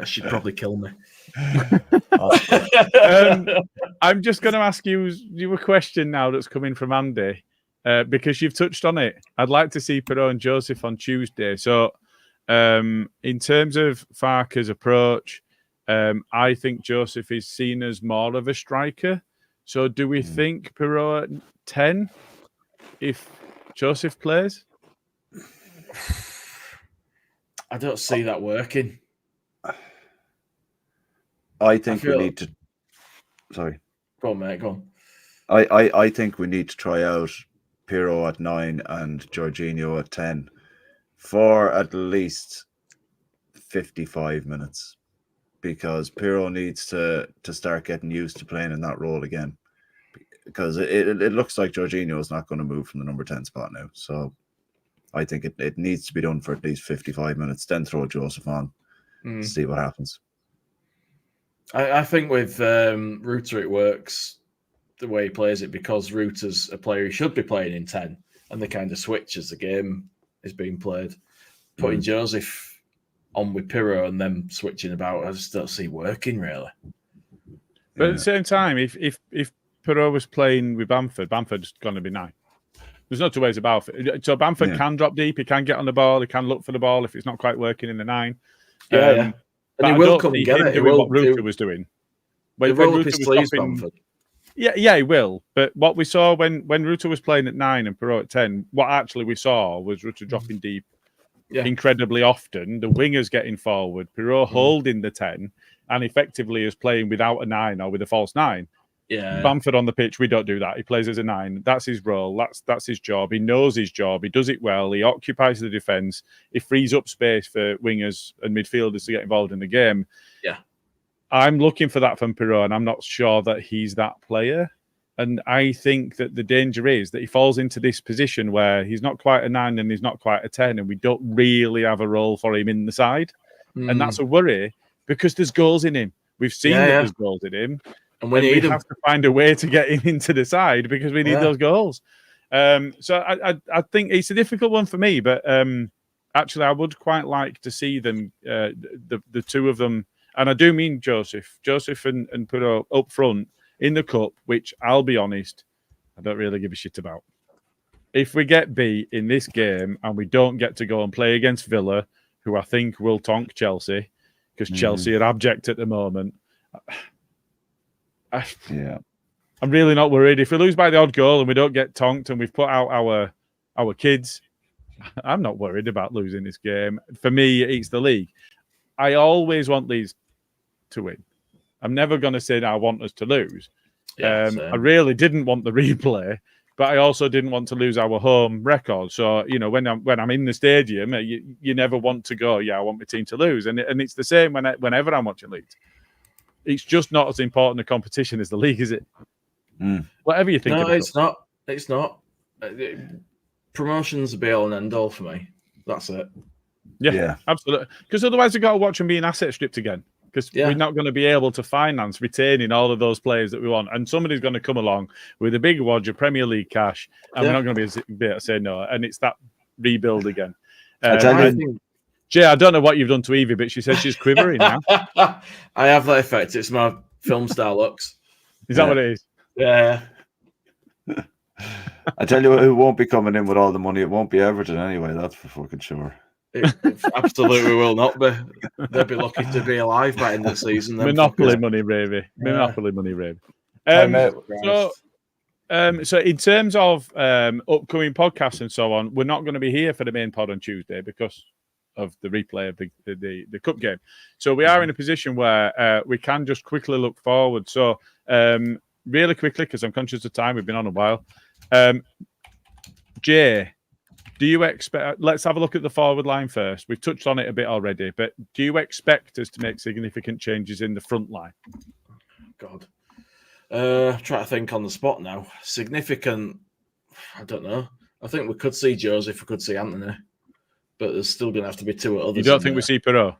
should probably kill me. I'm just going to ask you a question now that's coming from Andy, because you've touched on it. I'd like to see Perraud and Joseph on Tuesday. So in terms of Farke's approach, I think Joseph is seen as more of a striker. So do we think Perraud at 10 if Joseph plays? I don't see that working. I think we need to. Sorry. Go on, mate. Go on. I think we need to try out Pirro at 9 and Jorginho at 10 for at least 55 minutes, because Pirro needs to start getting used to playing in that role again, because it looks like Jorginho is not going to move from the number 10 spot now. So I think it needs to be done for at least 55 minutes, then throw Joseph on, see what happens. I think with Rutter it works the way he plays it, because Rutter's a player who should be playing in 10, and they kind of switch as the game is being played. Putting Joseph on with Pirro and then switching about, I just don't see working really. But at the same time, if Pirro was playing with Bamford's going to be 9. There's no two ways about it. So Bamford can drop deep, he can get on the ball, he can look for the ball if it's not quite working in the 9. Yeah. And he will come and get it. He will what Rutter was doing. When roll up Rutter his was sleeves, dropping, Bamford. Yeah, he will. But what we saw when Rutter was playing at 9 and Pirro at 10, what actually we saw was Rutter dropping deep incredibly often. The wingers getting forward, Pirot holding the 10, and effectively is playing without a 9 or with a false 9. Yeah. Bamford on the pitch, we don't do that. He plays as a 9. That's his role. That's his job. He knows his job. He does it well. He occupies the defence. He frees up space for wingers and midfielders to get involved in the game. Yeah. I'm looking for that from Pirot, and I'm not sure that he's that player. And I think that the danger is that he falls into this position where he's not quite a 9 and he's not quite a 10, and we don't really have a role for him in the side. And that's a worry because there's goals in him. We've seen that there's goals in him. And we have to find a way to get him into the side because we need those goals. So I think it's a difficult one for me, but actually I would quite like to see them, the two of them, and I do mean Joseph and Pirot up front in the cup, which I'll be honest, I don't really give a shit about. If we get beat in this game and we don't get to go and play against Villa, who I think will tonk Chelsea, because Chelsea are abject at the moment, I'm really not worried. If we lose by the odd goal and we don't get tonked and we've put out our kids, I'm not worried about losing this game. For me, it's the league. I always want Leeds to win. I'm never going to say that I want us to lose. I really didn't want the replay, but I also didn't want to lose our home record. So, when I'm in the stadium, you never want to go, I want my team to lose. And it's the same whenever I'm watching Leeds. It's just not as important a competition as the league, is it? Whatever you think. No, it's not. It's not. Promotion's a be all and end all for me. That's it. Yeah. Absolutely. Because otherwise, we've got to watch them being asset stripped again. Because we're not going to be able to finance retaining all of those players that we want. And somebody's going to come along with a big wad of Premier League cash, and we're not going to be able to say no. And it's that rebuild again. Jay, I don't know what you've done to Evie, but she says she's quivering now. I have that effect. It's my film star looks. Is that what it is? Yeah. I tell you what, who won't be coming in with all the money? It won't be Everton anyway. That's for fucking sure. It absolutely will not be. They'll be lucky to be alive by the end of the season. Monopoly money, Ravy. Monopoly money, Ravy. So in terms of upcoming podcasts and so on, we're not going to be here for the main pod on Tuesday because of the replay of the cup game. So we are in a position where we can just quickly look forward. So really quickly, because I'm conscious of time, we've been on a while. Jay, do you expect? Let's have a look at the forward line first. We've touched on it a bit already, but do you expect us to make significant changes in the front line? God, try to think on the spot now. Significant? I don't know. I think we could see Joseph. We could see Anthony, but there's still going to have to be two others. You don't think we see Pirot?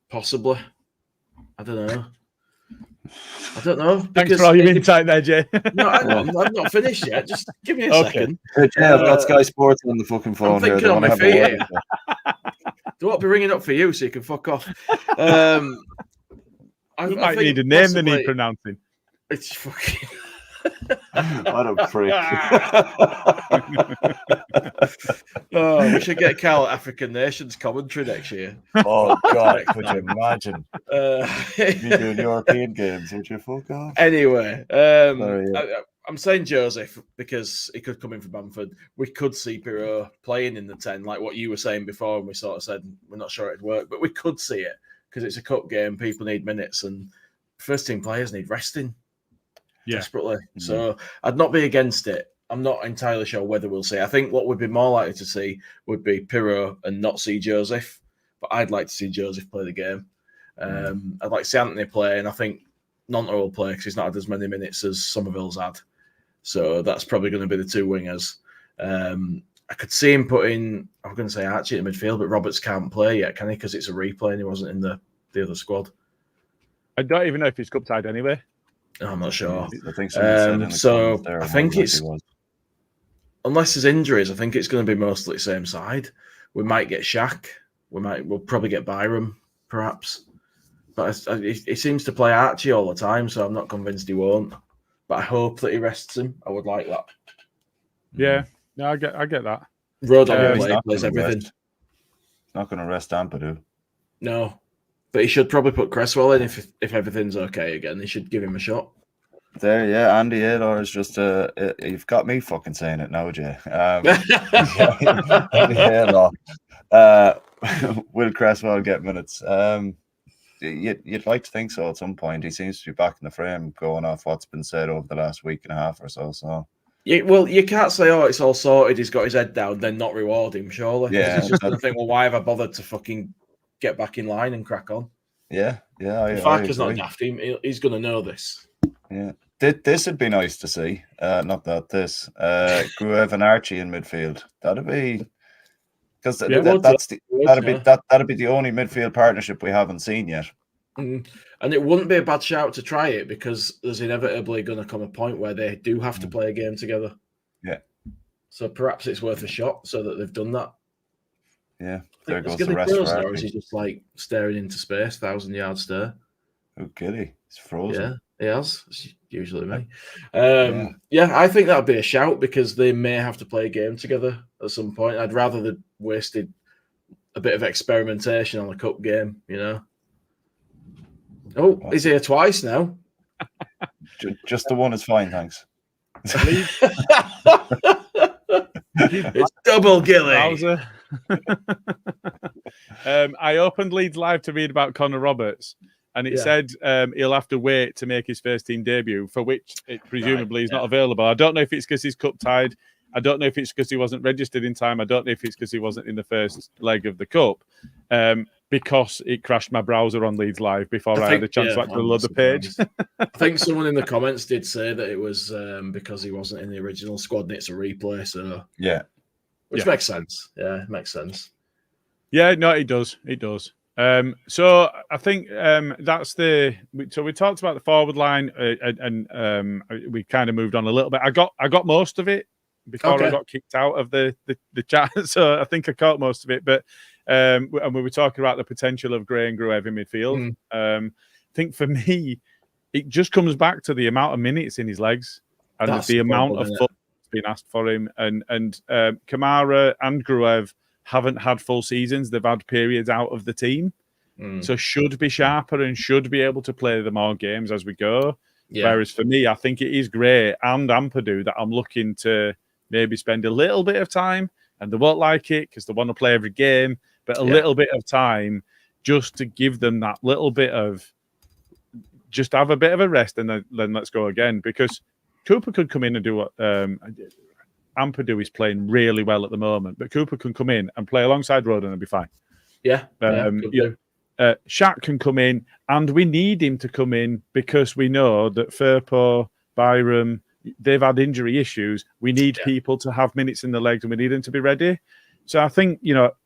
Possibly. I don't know. Thanks for all your insight there, Jay. No, I'm not finished yet. Just give me a second. Hey, Jay, I've got Sky Sports on the fucking phone. I'm thinking on my feet here. Do what be ringing up for you so you can fuck off. I might need a name that need pronouncing. It's fucking. What a prick. We should get Carl African Nations commentary next year. Oh, God, could you imagine? You doing European games, would you? Fuck off. Anyway, I'm saying Joseph because he could come in for Bamford. We could see Pirot playing in the 10, like what you were saying before, and we sort of said we're not sure it'd work, but we could see it because it's a cup game. People need minutes, and first team players need resting. Desperately. So I'd not be against it. I'm not entirely sure whether we'll see. I think what we'd be more likely to see would be Pirot and not see Joseph. But I'd like to see Joseph play the game. I'd like to see Anthony play, and I think Nonta will play because he's not had as many minutes as Somerville's had. So that's probably going to be the two wingers. I could see him putting, I'm going to say Archie in midfield, but Roberts can't play yet, can he? Because it's a replay and he wasn't in the other squad. I don't even know if he's cup tied anyway. I'm not sure. I think so. I think it's unless there's injuries, I think it's going to be mostly the same side. We might get Shaq. We'll probably get Byram, perhaps. But he seems to play Archie all the time, so I'm not convinced he won't. But I hope that he rests him. I would like that. Yeah, no, I get that. Rodon plays everything. He's not going to rest Ampadu. No. But he should probably put Cresswell in if everything's okay again. He should give him a shot. There, yeah, Andy Aylor is just you've got me fucking saying it now, Jay. Andy Aylor. Will Cresswell get minutes? You'd like to think so at some point. He seems to be back in the frame, going off what's been said over the last week and a half or so. So, well, you can't say, "Oh, it's all sorted. He's got his head down," then not reward him. Surely, yeah. He's just going to think, "Well, why have I bothered to fucking get back in line and crack on?" Yeah. Farker's not daft. He's going to know this. Yeah. This would be nice to see. Not that this. Gruev and Archie in midfield. That'd be because that'd be the only midfield partnership we haven't seen yet. And it wouldn't be a bad shout to try it because there's inevitably going to come a point where they do have to play a game together. Yeah. So perhaps it's worth a shot so that they've done that. Yeah. There goes the rest. Or is he just like staring into space, 1,000-yard stare? Oh, Gilly, he's frozen. Yeah, he has. It's usually me. Yeah, I think that would be a shout because they may have to play a game together at some point. I'd rather they wasted a bit of experimentation on a cup game, you know. Oh, he's here twice now. Just the one is fine, thanks. It's double Gilly. I opened Leeds Live to read about Connor Roberts, and it said he'll have to wait to make his first team debut, for which it presumably is not available. I don't know if it's because he's cup tied. I don't know if it's because he wasn't registered in time. I don't know if it's because he wasn't in the first leg of the cup. Because it crashed my browser on Leeds Live before I had a chance to actually load the page. I think someone in the comments did say that it was because he wasn't in the original squad and it's a replay. So which makes sense. Yeah, it makes sense. Yeah, no, it does. It does. So I think that's the. So we talked about the forward line, and we kind of moved on a little bit. I got most of it before I got kicked out of the chat. So I think I caught most of it, but. And we were talking about the potential of Gray and Gruev in midfield. I think for me, it just comes back to the amount of minutes in his legs and the amount of foot being asked for him. And Kamara and Gruev haven't had full seasons. They've had periods out of the team. So should be sharper and should be able to play the more games as we go. Yeah. Whereas for me, I think it is Gray and Ampadu that I'm looking to maybe spend a little bit of time, and they won't like it because they want to play every game. But a little bit of time just to give them that little bit of just have a bit of a rest and then let's go again. Because Cooper could come in and do what Ampadu is playing really well at the moment, but Cooper can come in and play alongside Roden and be fine. Shaq can come in, and we need him to come in because we know that Firpo, Byram, they've had injury issues. We need people to have minutes in the legs and we need them to be ready. So I think,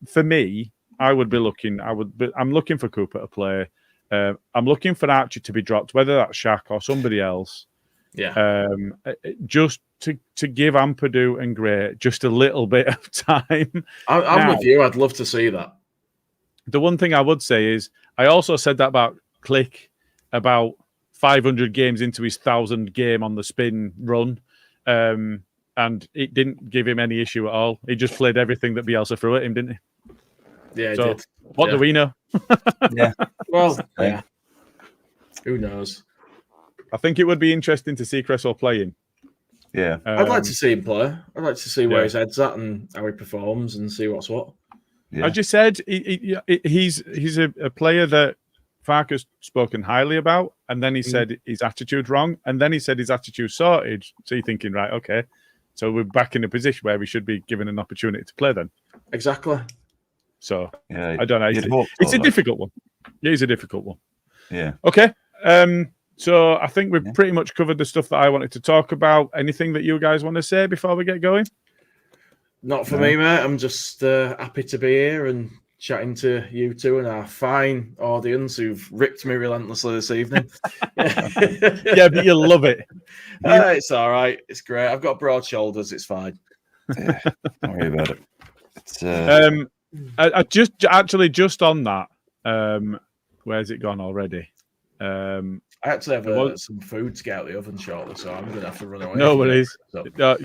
for me, I'm looking for Cooper to play. I'm looking for Archie to be dropped, whether that's Shaq or somebody else. Yeah. Just to give Ampadu and Gray just a little bit of time. I'm with you. I'd love to see that. The one thing I would say is I also said that about Click about 500 games into his 1,000 game on the spin run. And it didn't give him any issue at all. He just played everything that Bielsa threw at him, didn't he? Yeah, he did. What do we know? Well, who knows? I think it would be interesting to see Cresswell playing. Yeah. I'd like to see him play. I'd like to see where his head's at and how he performs and see what's what. Yeah. I just said he's a player that Farker's spoken highly about, and then he said his attitude's wrong, and then he said his attitude's sorted. So you're thinking, right, okay. So we're back in a position where we should be given an opportunity to play then. Exactly. So I don't know. It's a difficult one. Yeah, it's a difficult one. Yeah. Okay. So I think we've pretty much covered the stuff that I wanted to talk about. Anything that you guys want to say before we get going? Not for me, mate. I'm just happy to be here and chatting to you two and our fine audience who've ripped me relentlessly this evening. Yeah, but you'll love it. It's all right. It's great. I've got broad shoulders. It's fine. Yeah, don't worry about it. It's, I just on that. Where's it gone already? I actually have some food to get out of the oven shortly, so I'm going to have to run away. No worries.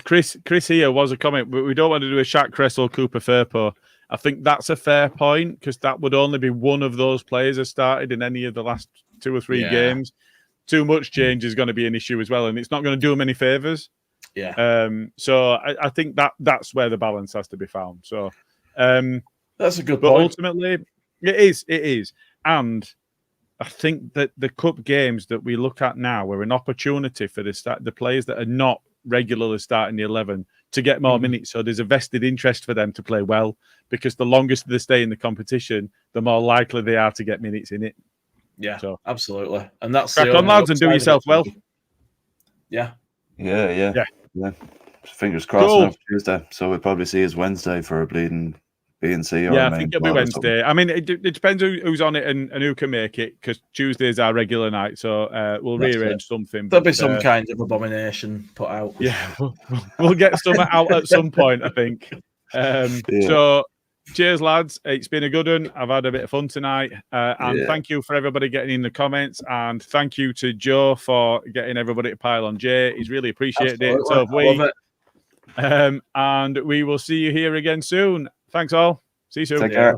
Chris here was a comment, but we don't want to do a Shaq, Cresswell, Cooper, Firpo. I think that's a fair point because that would only be one of those players that started in any of the last 2 or 3 games. too much change is going to be an issue as well, and it's not going to do them any favors. Yeah. So I think that's where the balance has to be found. So that's a good but point. Ultimately, it is, and I think that the cup games that we look at now are an opportunity for the players that are not regularly starting the 11 to get more minutes. So there's a vested interest for them to play well, because the longest they stay in the competition, the more likely they are to get minutes in it. Yeah, so absolutely. And that's crack on, lads, and do yourself well. Yeah. Fingers crossed now for Tuesday. So we'll probably see us Wednesday for a bleeding B&C. Yeah, I think it'll be Wednesday. I mean, it depends who's on it and who can make it, because Tuesday's our regular night. So we'll rearrange something. There'll be some kind of abomination put out. Yeah, we'll get some out at some point, I think. So cheers, lads. It's been a good one. I've had a bit of fun tonight. And thank you for everybody getting in the comments. And thank you to Joe for getting everybody to pile on Jay. He's really appreciated it. So have we. Love it. And we will see you here again soon. Thanks all. See you soon. Take care.